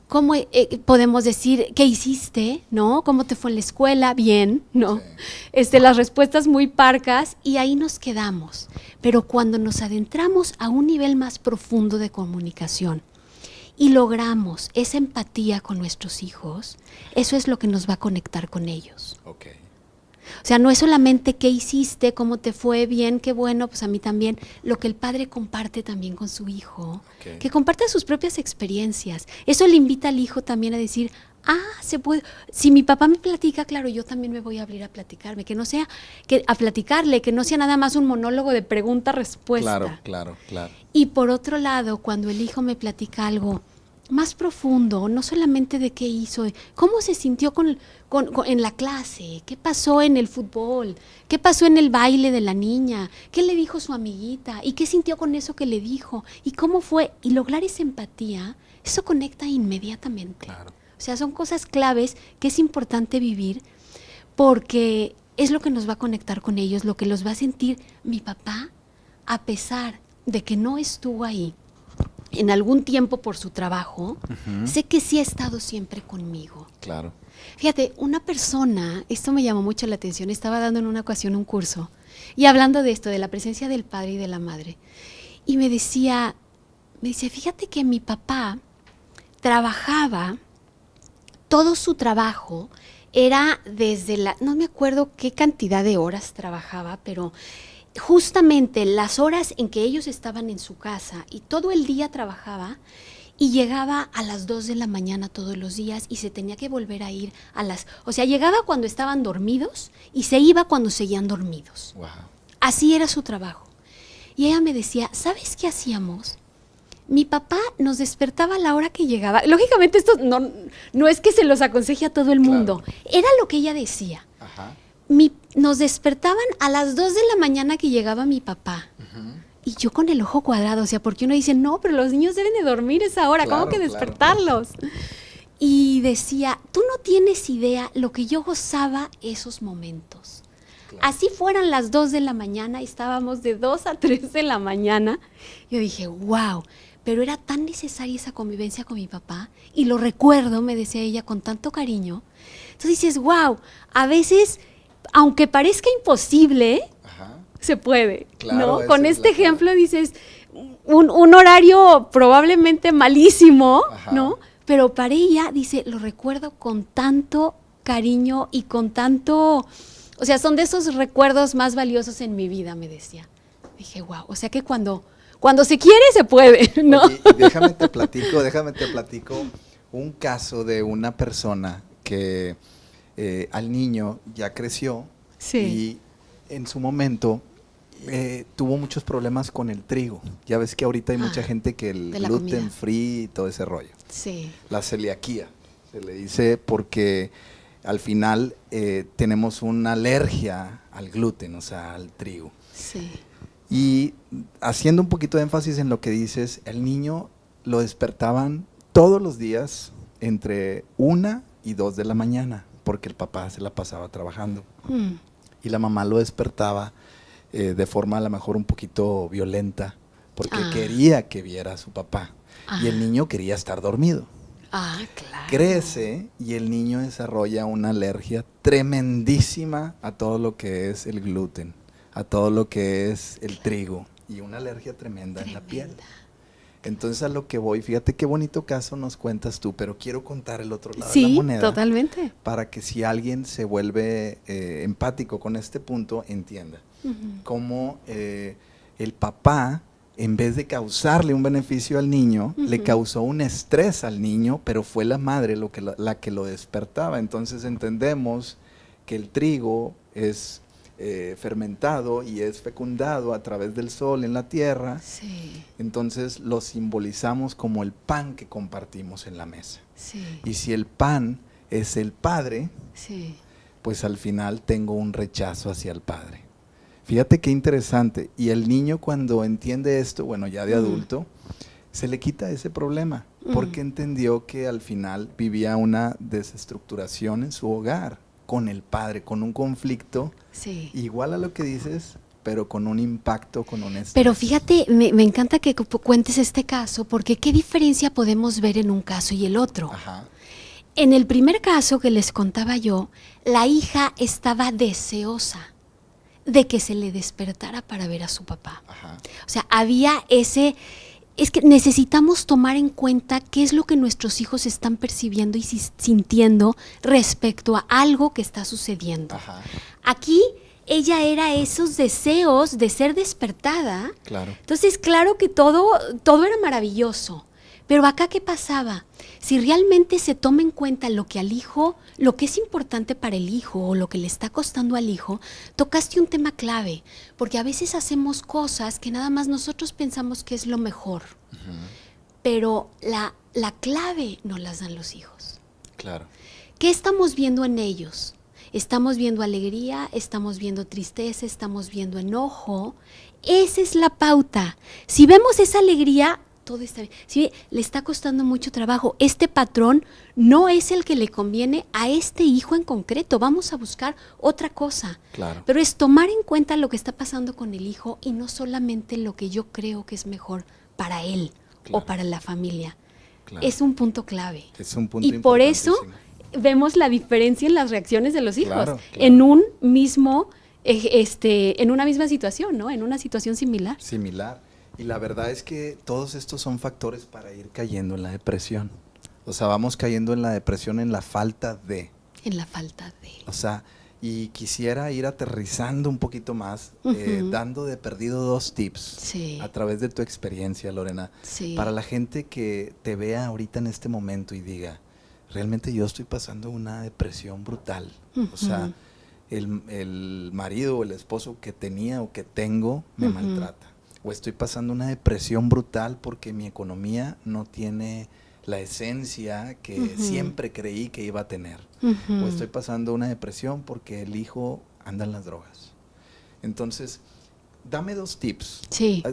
¿Cómo podemos decir qué hiciste, no? ¿Cómo te fue en la escuela? Bien, ¿no? Sí. Las respuestas muy parcas, y ahí nos quedamos. Pero cuando nos adentramos a un nivel más profundo de comunicación y logramos esa empatía con nuestros hijos, eso es lo que nos va a conectar con ellos. Okay. O sea, no es solamente qué hiciste, cómo te fue, bien, qué bueno, pues a mí también. Lo que el padre comparte también con su hijo, que comparte sus propias experiencias. Eso le invita al hijo también a decir, se puede. Si mi papá me platica, claro, yo también me voy a abrir a platicarme, que no sea, a platicarle, que no sea nada más un monólogo de pregunta-respuesta. Claro. Y por otro lado, cuando el hijo me platica algo más profundo, no solamente de qué hizo, cómo se sintió en la clase, qué pasó en el fútbol, qué pasó en el baile de la niña, qué le dijo su amiguita y qué sintió con eso que le dijo y cómo fue, y lograr esa empatía, eso conecta inmediatamente. Claro. O sea, son cosas claves que es importante vivir, porque es lo que nos va a conectar con ellos, lo que los va a sentir. Mi papá, a pesar de que no estuvo ahí en algún tiempo por su trabajo, sé que sí ha estado siempre conmigo. Claro. Fíjate, una persona, esto me llamó mucho la atención, estaba dando en una ocasión un curso y hablando de esto, de la presencia del padre y de la madre, y me decía, fíjate que mi papá trabajaba, todo su trabajo era no me acuerdo qué cantidad de horas trabajaba, pero justamente las horas en que ellos estaban en su casa y todo el día trabajaba y llegaba a las 2 de la mañana todos los días y se tenía que volver a ir o sea, llegaba cuando estaban dormidos y se iba cuando seguían dormidos. Wow. Así era su trabajo. Y ella me decía, ¿sabes qué hacíamos? Mi papá nos despertaba a la hora que llegaba. Lógicamente esto no es que se los aconseje a todo el mundo. Claro. Era lo que ella decía. Ajá. Nos despertaban a las 2 de la mañana que llegaba mi papá. Uh-huh. Y yo con el ojo cuadrado, o sea, porque uno dice, no, pero los niños deben de dormir esa hora, claro, ¿cómo que despertarlos? Claro. Y decía, tú no tienes idea lo que yo gozaba esos momentos. Claro. Así fueran las 2 de la mañana, estábamos de 2 a 3 de la mañana. Yo dije, wow, pero era tan necesaria esa convivencia con mi papá. Y lo recuerdo, me decía ella, con tanto cariño. Entonces dices, wow, a veces, aunque parezca imposible, ajá, se puede, claro, ¿no? Con este ejemplo dices, un horario probablemente malísimo, ajá, ¿no? Pero para ella, dice, lo recuerdo con tanto cariño y con tanto... O sea, son de esos recuerdos más valiosos en mi vida, me decía. Dije, wow, o sea que cuando se quiere, se puede, ¿no? Oye, déjame te platico un caso de una persona que al niño ya creció, sí, y en su momento tuvo muchos problemas con el trigo. Ya ves que ahorita hay mucha gente que el gluten free y todo ese rollo. Sí. La celiaquía, se le dice porque al final tenemos una alergia al gluten, o sea, al trigo. Sí. Y haciendo un poquito de énfasis en lo que dices, el niño lo despertaban todos los días entre 1 y 2 de la mañana, porque el papá se la pasaba trabajando. Y la mamá lo despertaba de forma a lo mejor un poquito violenta, porque quería que viera a su papá. Y el niño quería estar dormido. Claro. Crece y el niño desarrolla una alergia tremendísima a todo lo que es el gluten, a todo lo que es el trigo, y una alergia tremenda en la piel. Entonces, a lo que voy, fíjate qué bonito caso nos cuentas tú, pero quiero contar el otro lado de la moneda. Sí, totalmente. Para que si alguien se vuelve empático con este punto, entienda cómo el papá, en vez de causarle un beneficio al niño, le causó un estrés al niño, pero fue la madre la que lo despertaba. Entonces entendemos que el trigo es fermentado y es fecundado a través del sol en la tierra. Sí. Entonces lo simbolizamos como el pan que compartimos en la mesa. Sí. Y si el pan es el padre, sí, pues al final tengo un rechazo hacia el padre. Fíjate qué interesante. Y el niño, cuando entiende esto, bueno, ya de adulto, se le quita ese problema, porque entendió que al final vivía una desestructuración en su hogar con el padre, con un conflicto igual a lo que dices, pero con un impacto, con un estrés. Pero fíjate, me encanta que cuentes este caso, porque ¿qué diferencia podemos ver en un caso y el otro? Ajá. En el primer caso que les contaba yo, la hija estaba deseosa de que se le despertara para ver a su papá. Ajá. O sea, había es que necesitamos tomar en cuenta qué es lo que nuestros hijos están percibiendo y sintiendo respecto a algo que está sucediendo. Ajá. Aquí ella era esos deseos de ser despertada. Claro. Entonces, claro que todo era maravilloso. Pero acá, ¿qué pasaba? Si realmente se toma en cuenta lo que es importante para el hijo o lo que le está costando al hijo, tocaste un tema clave, porque a veces hacemos cosas que nada más nosotros pensamos que es lo mejor, pero la clave nos las dan los hijos. Claro. ¿Qué estamos viendo en ellos? Estamos viendo alegría, estamos viendo tristeza, estamos viendo enojo. Esa es la pauta. Si vemos esa alegría, todo está bien. Si le está costando mucho trabajo, este patrón no es el que le conviene a este hijo en concreto. Vamos a buscar otra cosa. Claro. Pero es tomar en cuenta lo que está pasando con el hijo y no solamente lo que yo creo que es mejor para él o para la familia. Claro. Es un punto clave. Es un punto y por eso vemos la diferencia en las reacciones de los hijos. Claro. En un mismo, en una misma situación, ¿no? En una situación similar. Y la verdad es que todos estos son factores para ir cayendo en la depresión. O sea, vamos cayendo en la depresión en la falta de. en la falta de. O sea, y quisiera ir aterrizando un poquito más, dando de perdido 2 tips Sí. a través de tu experiencia, Lorena, Sí. para la gente que te vea ahorita en este momento y diga, realmente yo estoy pasando una depresión brutal. O sea, el marido o el esposo que tenía o que tengo me maltrata. O estoy pasando una depresión brutal porque mi economía no tiene la esencia que siempre creí que iba a tener. O estoy pasando una depresión porque el hijo anda en las drogas. Entonces, dame 2 tips. Sí.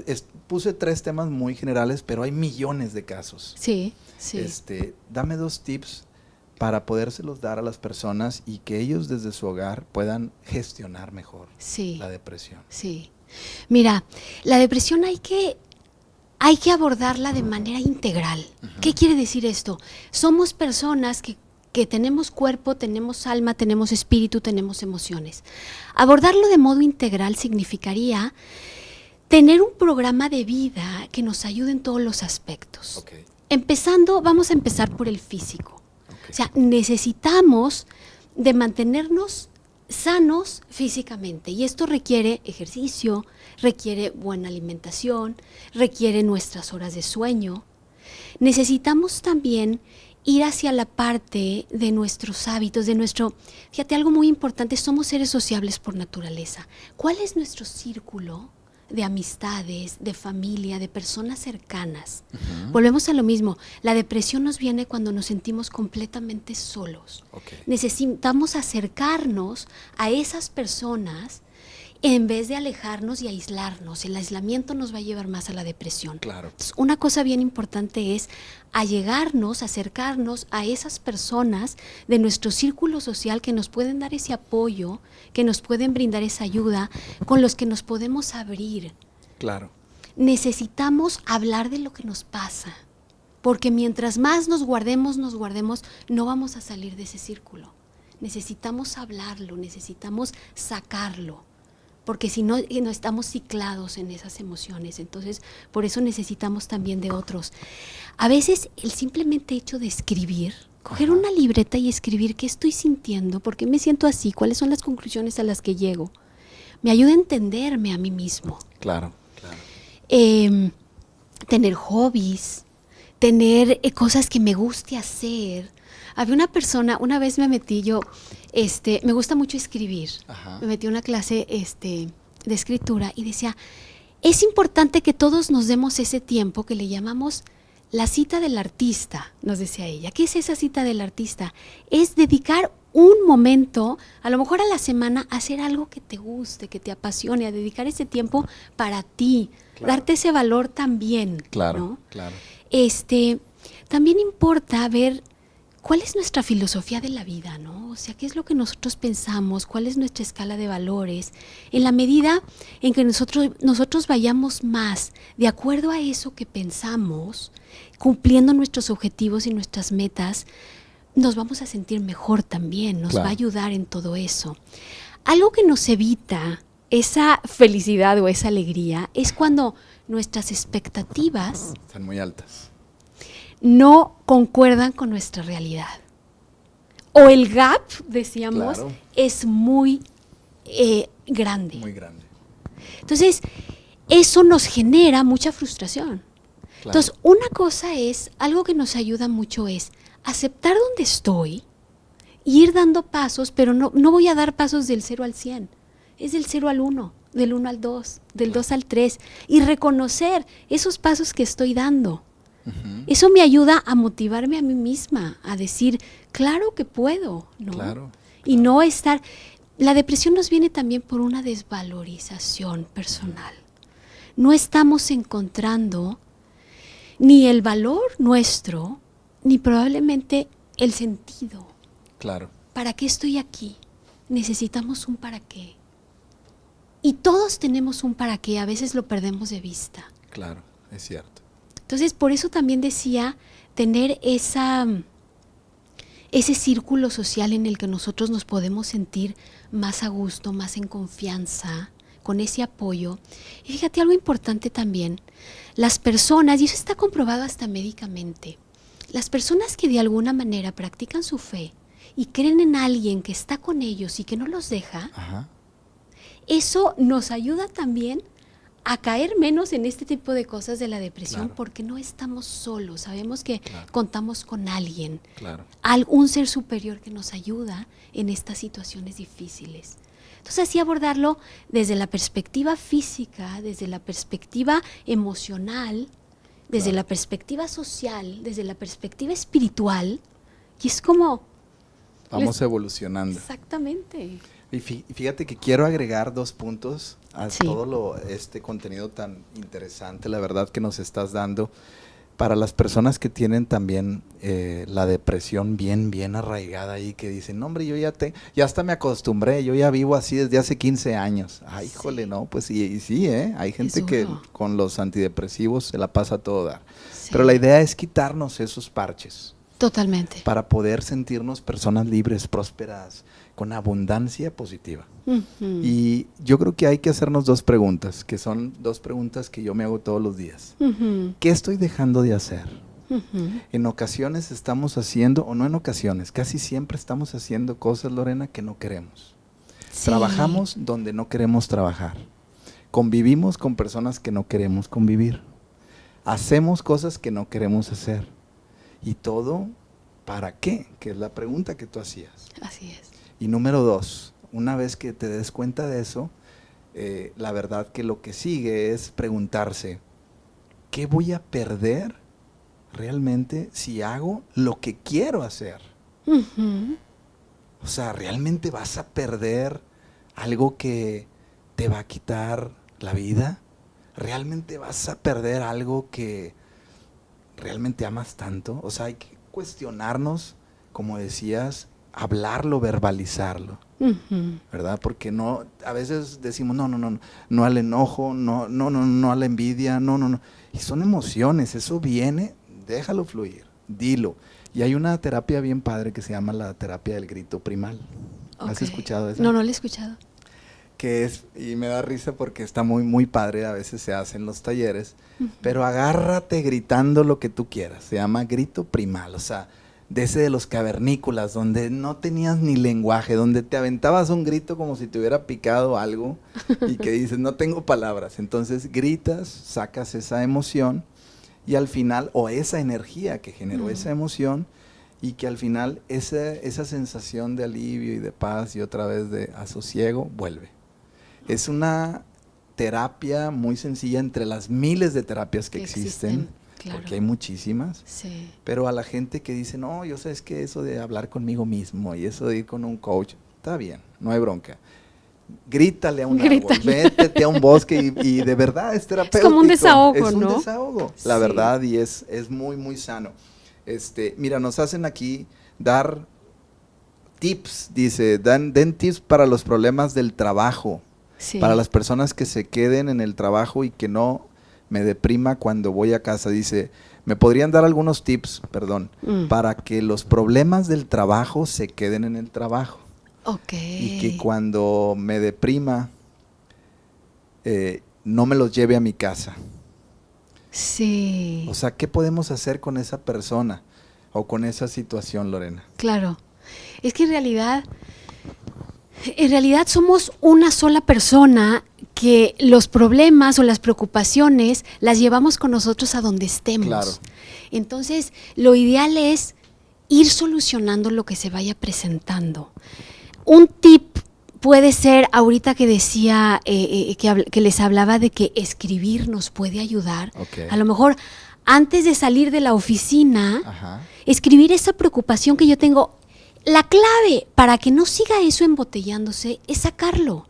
Puse 3 temas muy generales, pero hay millones de casos. Sí, sí. Dame 2 tips para podérselos dar a las personas y que ellos desde su hogar puedan gestionar mejor la depresión. Sí. Mira, la depresión hay que abordarla de manera integral. ¿Qué quiere decir esto? Somos personas que tenemos cuerpo, tenemos alma, tenemos espíritu, tenemos emociones. Abordarlo de modo integral significaría tener un programa de vida que nos ayude en todos los aspectos. Okay. Vamos a empezar por el físico. Okay. O sea, necesitamos de mantenernos sanos físicamente, y esto requiere ejercicio, requiere buena alimentación, requiere nuestras horas de sueño. Necesitamos también ir hacia la parte de nuestros hábitos, fíjate, algo muy importante, somos seres sociables por naturaleza. ¿Cuál es nuestro círculo de amistades, de familia, de personas cercanas? Volvemos a lo mismo, la depresión nos viene cuando nos sentimos completamente solos. Okay. Necesitamos acercarnos a esas personas en vez de alejarnos y aislarnos. El aislamiento nos va a llevar más a la depresión. Claro. Entonces, una cosa bien importante es acercarnos a esas personas de nuestro círculo social que nos pueden dar ese apoyo, que nos pueden brindar esa ayuda, con los que nos podemos abrir. Claro. Necesitamos hablar de lo que nos pasa, porque mientras más nos guardemos, no vamos a salir de ese círculo. Necesitamos hablarlo, necesitamos sacarlo, porque si no, no estamos ciclados en esas emociones. Entonces, por eso necesitamos también de otros. A veces el simplemente hecho de escribir, coger una libreta y escribir qué estoy sintiendo, por qué me siento así, cuáles son las conclusiones a las que llego, me ayuda a entenderme a mí mismo. Claro, claro. Tener hobbies, tener cosas que me guste hacer. Había una persona, una vez me metí yo, me gusta mucho escribir. Ajá. Me metí a una clase de escritura y decía, es importante que todos nos demos ese tiempo que le llamamos la cita del artista, nos decía ella. ¿Qué es esa cita del artista? Es dedicar un momento, a lo mejor a la semana, a hacer algo que te guste, que te apasione, a dedicar ese tiempo para ti, claro. Darte ese valor también. Claro, ¿no? Claro. También importa ver cuál es nuestra filosofía de la vida, ¿no? O sea, qué es lo que nosotros pensamos, cuál es nuestra escala de valores. En la medida en que nosotros vayamos más de acuerdo a eso que pensamos, cumpliendo nuestros objetivos y nuestras metas, nos vamos a sentir mejor también, nos va a ayudar en todo eso. Algo que nos evita esa felicidad o esa alegría es cuando nuestras expectativas están muy altas, no concuerdan con nuestra realidad. O el gap, decíamos, claro. Es muy grande. Muy grande. Entonces, eso nos genera mucha frustración. Claro. Entonces, una cosa es, algo que nos ayuda mucho es aceptar dónde estoy, ir dando pasos, pero no voy a dar pasos del 0 al 100. Es del 0 al 1, del 1 al 2, del 2 al 3. Y reconocer esos pasos que estoy dando. Eso me ayuda a motivarme a mí misma, a decir, claro que puedo, ¿no? Claro. Y no estar... La depresión nos viene también por una desvalorización personal. No estamos encontrando ni el valor nuestro, ni probablemente el sentido. Claro. ¿Para qué estoy aquí? Necesitamos un para qué. Y todos tenemos un para qué, a veces lo perdemos de vista. Claro, es cierto. Entonces, por eso también decía, tener ese círculo social en el que nosotros nos podemos sentir más a gusto, más en confianza, con ese apoyo. Y fíjate, algo importante también, las personas, y eso está comprobado hasta médicamente, las personas que de alguna manera practican su fe y creen en alguien que está con ellos y que no los deja, Ajá. eso nos ayuda también a caer menos en este tipo de cosas de la depresión, Claro. porque no estamos solos, sabemos que Claro. contamos con alguien, Claro. algún ser superior que nos ayuda en estas situaciones difíciles. Entonces, así abordarlo desde la perspectiva física, desde la perspectiva emocional, desde Claro. la perspectiva social, desde la perspectiva espiritual, y es como... Vamos evolucionando. Exactamente. Y fíjate que quiero agregar 2 puntos a Sí. todo este contenido tan interesante, la verdad, que nos estás dando. Para las personas que tienen también la depresión bien arraigada ahí, que dicen, no, hombre, yo ya hasta me acostumbré, yo ya vivo así desde hace 15 años. Ay, híjole, Sí. no, pues y sí, hay gente que duro. con los antidepresivos se la pasa a todo dar. Sí. Pero la idea es quitarnos esos parches Totalmente. para poder sentirnos personas libres, prósperas, con abundancia positiva. Ujú. Y yo creo que hay que hacernos 2 preguntas, que son 2 preguntas que yo me hago todos los días. Ujú. ¿Qué estoy dejando de hacer? Ujú. En ocasiones estamos haciendo, o no en ocasiones, casi siempre estamos haciendo cosas, Lorena, que no queremos. Sí. Trabajamos donde no queremos trabajar. Convivimos con personas que no queremos convivir. Hacemos cosas que no queremos hacer. Y todo, ¿para qué? Que es la pregunta que tú hacías. Así es. Y número 2, una vez que te des cuenta de eso, la verdad que lo que sigue es preguntarse, ¿qué voy a perder realmente si hago lo que quiero hacer? Ujú. O sea, ¿realmente vas a perder algo que te va a quitar la vida? ¿Realmente vas a perder algo que realmente amas tanto? O sea, hay que cuestionarnos, como decías, hablarlo, verbalizarlo, Ujú. ¿verdad? Porque no, a veces decimos no al enojo, no a la envidia, no. Y son emociones, eso viene, déjalo fluir, dilo. Y hay una terapia bien padre que se llama la terapia del grito primal. ¿Has Ok. escuchado esa? No lo he escuchado. Que es, y me da risa porque está muy padre, a veces se hace en los talleres, pero agárrate gritando lo que tú quieras, se llama grito primal, o sea, de ese de los cavernícolas, donde no tenías ni lenguaje, donde te aventabas un grito como si te hubiera picado algo y que dices, no tengo palabras, entonces gritas, sacas esa emoción y al final, o esa energía que generó esa emoción, y que al final esa sensación de alivio y de paz y otra vez de asosiego vuelve. Es una terapia muy sencilla entre las miles de terapias que existen, claro. porque hay muchísimas, Sí. pero a la gente que dice, no, yo sé, es que eso de hablar conmigo mismo y eso de ir con un coach, está bien, no hay bronca. Grítale a un árbol, métete a un bosque y de verdad es terapéutico. Es como un desahogo, es un ¿no? desahogo, la Sí. verdad, y es muy sano. Mira, nos hacen aquí dar tips, dice, den tips para los problemas del trabajo. Sí. Para las personas que se queden en el trabajo y que no me deprima cuando voy a casa. Dice, ¿me podrían dar algunos tips, para que los problemas del trabajo se queden en el trabajo? Ok. Y que cuando me deprima, no me los lleve a mi casa. Sí. O sea, ¿qué podemos hacer con esa persona o con esa situación, Lorena? Claro. Es que en realidad somos una sola persona que los problemas o las preocupaciones las llevamos con nosotros a donde estemos. Claro. Entonces, lo ideal es ir solucionando lo que se vaya presentando. Un tip puede ser, ahorita que decía, que les hablaba de que escribir nos puede ayudar. Okay. A lo mejor, antes de salir de la oficina, Ajá. escribir esa preocupación que yo tengo. La clave para que no siga eso embotellándose es sacarlo.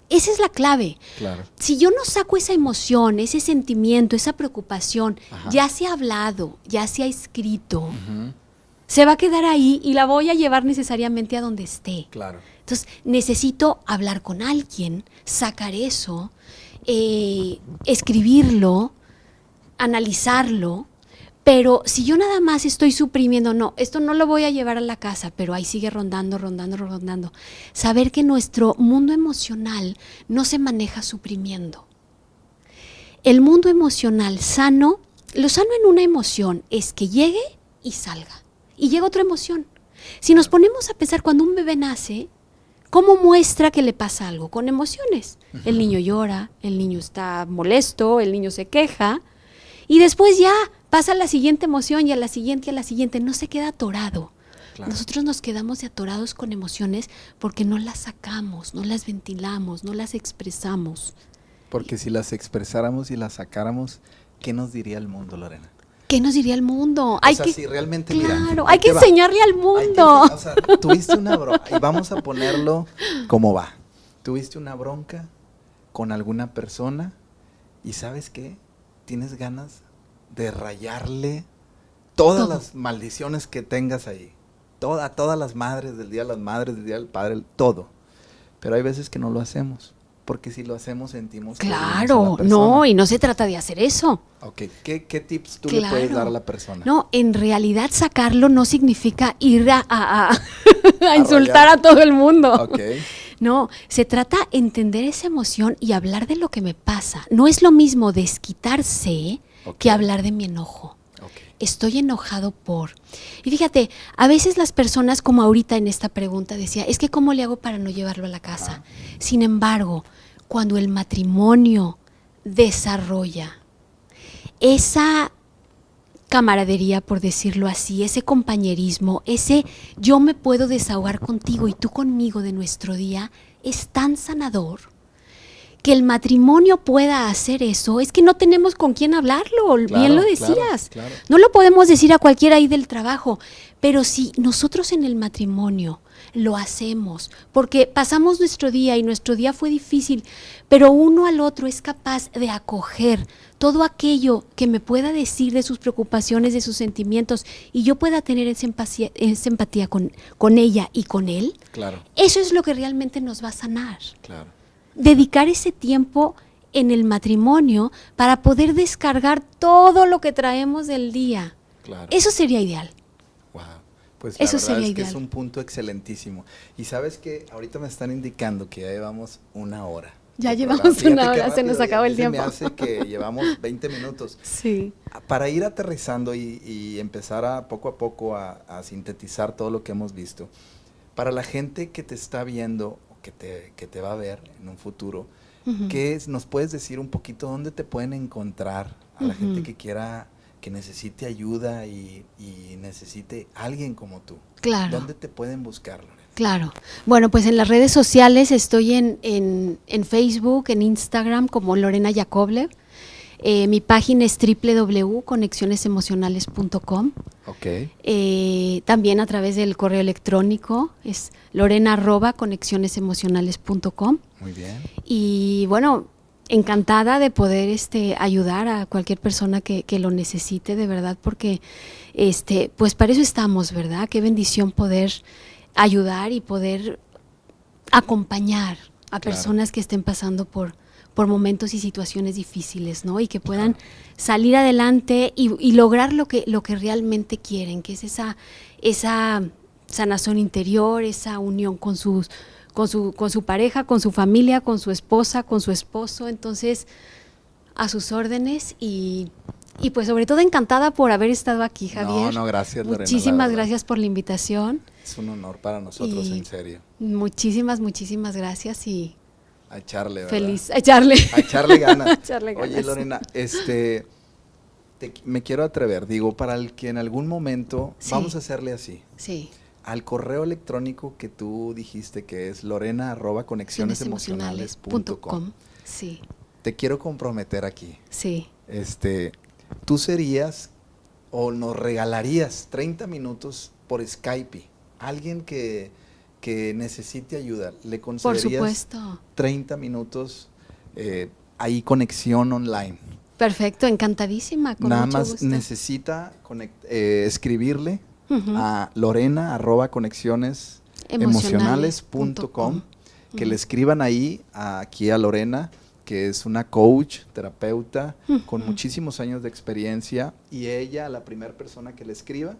Esa es la clave. Claro. Si yo no saco esa emoción, ese sentimiento, esa preocupación, Ajá. ya se ha hablado, ya se ha escrito, Ujú. se va a quedar ahí y la voy a llevar necesariamente a donde esté. Claro. Entonces, necesito hablar con alguien, sacar eso, escribirlo, analizarlo. Pero si yo nada más estoy suprimiendo, no, esto no lo voy a llevar a la casa, pero ahí sigue rondando. Saber que nuestro mundo emocional no se maneja suprimiendo. El mundo emocional sano, lo sano en una emoción es que llegue y salga. Y llega otra emoción. Si nos ponemos a pensar, cuando un bebé nace, ¿cómo muestra que le pasa algo? Con emociones. El niño llora, el niño está molesto, el niño se queja, y después ya pasa a la siguiente emoción y a la siguiente, no se queda atorado. Claro. Nosotros nos quedamos atorados con emociones porque no las sacamos, no las ventilamos, no las expresamos. Porque si las expresáramos y las sacáramos, ¿qué nos diría el mundo, Lorena? ¿Qué nos diría el mundo? Si realmente, claro, mira, hay que enseñarle al mundo. Tuviste una bronca, y vamos a ponerlo como va. Tuviste una bronca con alguna persona y ¿sabes qué? Tienes ganas de rayarle todas las maldiciones que tengas ahí. Todas las madres del Día de las Madres, del Día del Padre, todo. Pero hay veces que no lo hacemos. Porque si lo hacemos sentimos que claro, no, y no se trata de hacer eso. Ok, ¿qué tips tú le puedes dar a la persona? No, en realidad sacarlo no significa ir a insultar a todo el mundo. Okay. No, se trata de entender esa emoción y hablar de lo que me pasa. No es lo mismo desquitarse que hablar de mi enojo. Estoy enojado por... Y fíjate, a veces las personas, como ahorita en esta pregunta decía, es que ¿cómo le hago para no llevarlo a la casa? Sin embargo, cuando el matrimonio desarrolla esa camaradería, por decirlo así, ese compañerismo, ese yo me puedo desahogar contigo y tú conmigo de nuestro día, es tan sanador. Que el matrimonio pueda hacer eso, es que no tenemos con quién hablarlo, claro, bien lo decías. Claro. No lo podemos decir a cualquiera ahí del trabajo, pero si nosotros en el matrimonio lo hacemos, porque pasamos nuestro día y nuestro día fue difícil, pero uno al otro es capaz de acoger todo aquello que me pueda decir de sus preocupaciones, de sus sentimientos, y yo pueda tener esa empatía con ella y con él, claro. Eso es lo que realmente nos va a sanar. Claro. Dedicar ese tiempo en el matrimonio para poder descargar todo lo que traemos del día. Claro. Eso sería ideal. Wow. Pues la verdad es que es un punto excelentísimo. Y sabes que ahorita me están indicando que ya llevamos una hora. Ya llevamos una hora, se nos acabó el tiempo. Me hace que llevamos 20 minutos. Sí. Para ir aterrizando y empezar poco a poco a sintetizar todo lo que hemos visto, para la gente que te está viendo, que te va a ver en un futuro, ¿nos puedes decir un poquito dónde te pueden encontrar a la gente que quiera, que necesite ayuda y necesite alguien como tú? Claro. ¿Dónde te pueden buscar, Lorena? Claro. Bueno, pues en las redes sociales estoy en Facebook, en Instagram como Lorena Yakovlev. Mi página es www.conexionesemocionales.com. También a través del correo electrónico es lorena@conexionesemocionales.com. Muy bien. Y bueno, encantada de poder ayudar a cualquier persona que lo necesite, de verdad, porque pues para eso estamos, ¿verdad? Qué bendición poder ayudar y poder acompañar a personas que estén pasando por momentos y situaciones difíciles, ¿no? Y que puedan salir adelante y lograr lo que realmente quieren, que es esa sanación interior, esa unión con su pareja, con su familia, con su esposa, con su esposo. Entonces, a sus órdenes y pues sobre todo encantada por haber estado aquí, Javier. No, gracias, Lorena. Muchísimas gracias por la invitación. Es un honor para nosotros, en serio. Muchísimas gracias y a echarle, ¿verdad? Feliz, a echarle ganas. Oye, Lorena, me quiero atrever, para el que en algún momento, vamos a hacerle así. Sí. Al correo electrónico que tú dijiste que es lorena@conexionesemocionales.com. Sí. Te quiero comprometer aquí. Sí. Tú serías o nos regalarías 30 minutos por Skype. Alguien que necesite ayuda, ¿le concederías por supuesto 30 minutos ahí conexión online? Perfecto, encantadísima, con nada mucho más gusto. Necesita escribirle a lorena@conexionesemocionales.com, que le escriban ahí aquí a Lorena, que es una coach, terapeuta, con muchísimos años de experiencia, y ella, la primera persona que le escriba,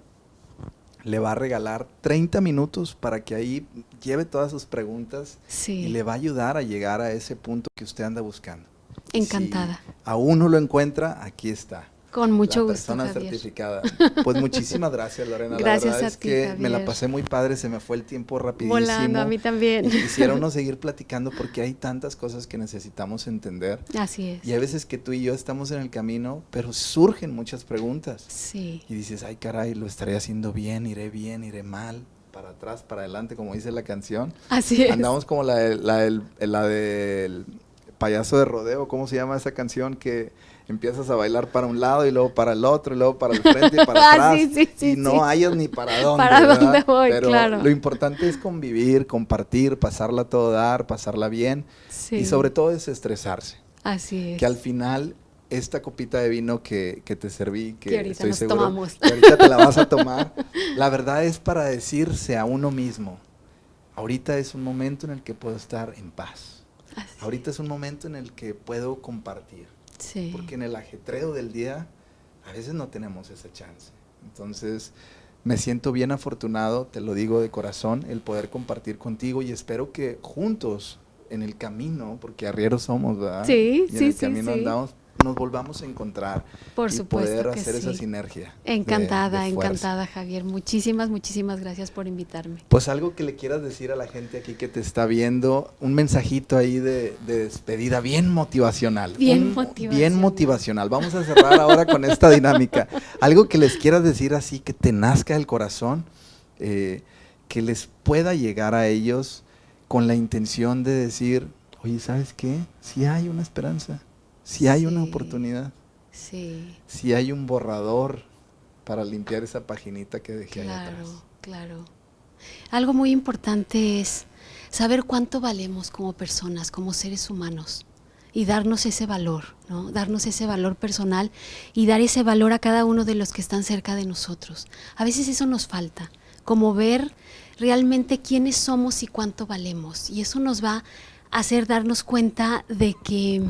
le va a regalar 30 minutos para que ahí lleve todas sus preguntas y le va a ayudar a llegar a ese punto que usted anda buscando. Encantada. Si aún no lo encuentra, aquí está. Con mucho la gusto, persona Javier. certificada. Pues muchísimas gracias, Lorena. Gracias la verdad a es ti, que Javier. me la pasé muy padre, se me fue el tiempo rapidísimo. Volando, a mí también. Y quisiera uno seguir platicando porque hay tantas cosas que necesitamos entender. Así es. Y hay veces que tú y yo estamos en el camino, pero surgen muchas preguntas. Sí. Y dices, ay caray, lo estaré haciendo bien, iré mal, para atrás, para adelante, como dice la canción. Así es. Andamos como la del payaso de rodeo, ¿cómo se llama esa canción? Que empiezas a bailar para un lado y luego para el otro y luego para el frente y para atrás. Sí, y no hayas ni para dónde. ¿Para ¿verdad? dónde voy? Pero claro. lo importante es convivir, compartir, pasarla a todo dar, pasarla bien. Sí. Y sobre todo desestresarse. Así es. Que al final esta copita de vino que te serví, que ahorita estoy nos seguro tomamos. que ahorita te la vas a tomar, la verdad es para decirse a uno mismo, ahorita es un momento en el que puedo estar en paz. Así. Ahorita es un momento en el que puedo compartir. Sí. Porque en el ajetreo del día a veces no tenemos esa chance. Entonces me siento bien afortunado, te lo digo de corazón, el poder compartir contigo y espero que juntos en el camino, porque arrieros somos, ¿verdad? Sí, y en sí, el sí, camino sí. andamos, nos volvamos a encontrar. Por y supuesto poder que hacer esa sí. sinergia. Encantada, de fuerza. encantada, Javier. Muchísimas gracias por invitarme. Pues algo que le quieras decir a la gente aquí que te está viendo, un mensajito ahí de despedida bien motivacional. Bien motivacional. Bien motivacional. Vamos a cerrar ahora con esta dinámica. Algo que les quieras decir así, que te nazca del corazón, que les pueda llegar a ellos con la intención de decir, oye, ¿sabes qué? Sí hay una esperanza, sí hay una oportunidad, Sí. sí hay un borrador para limpiar esa paginita que dejé ahí atrás. Claro. Algo muy importante es saber cuánto valemos como personas, como seres humanos, y darnos ese valor, ¿no? Darnos ese valor personal y dar ese valor a cada uno de los que están cerca de nosotros. A veces eso nos falta, como ver realmente quiénes somos y cuánto valemos, y eso nos va a hacer darnos cuenta de que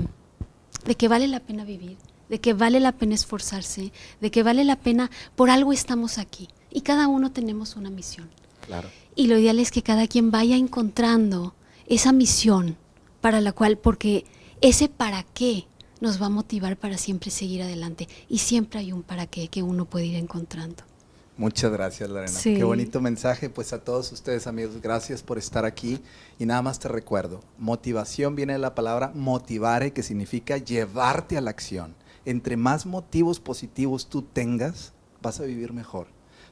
vale la pena vivir, de que vale la pena esforzarse, de que vale la pena, por algo estamos aquí y cada uno tenemos una misión. Claro. Y lo ideal es que cada quien vaya encontrando esa misión para la cual, porque ese para qué nos va a motivar para siempre seguir adelante, y siempre hay un para qué que uno puede ir encontrando. Muchas gracias, Lorena. Sí. Qué bonito mensaje. Pues a todos ustedes, amigos, gracias por estar aquí. Y nada más te recuerdo, motivación viene de la palabra motivare, que significa llevarte a la acción. Entre más motivos positivos tú tengas, vas a vivir mejor.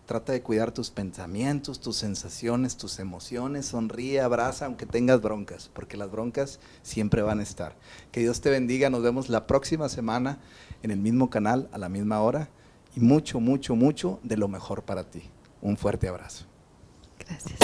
Trata de cuidar tus pensamientos, tus sensaciones, tus emociones. Sonríe, abraza, aunque tengas broncas, porque las broncas siempre van a estar. Que Dios te bendiga. Nos vemos la próxima semana en el mismo canal, a la misma hora. Y mucho, mucho, mucho de lo mejor para ti. Un fuerte abrazo. Gracias.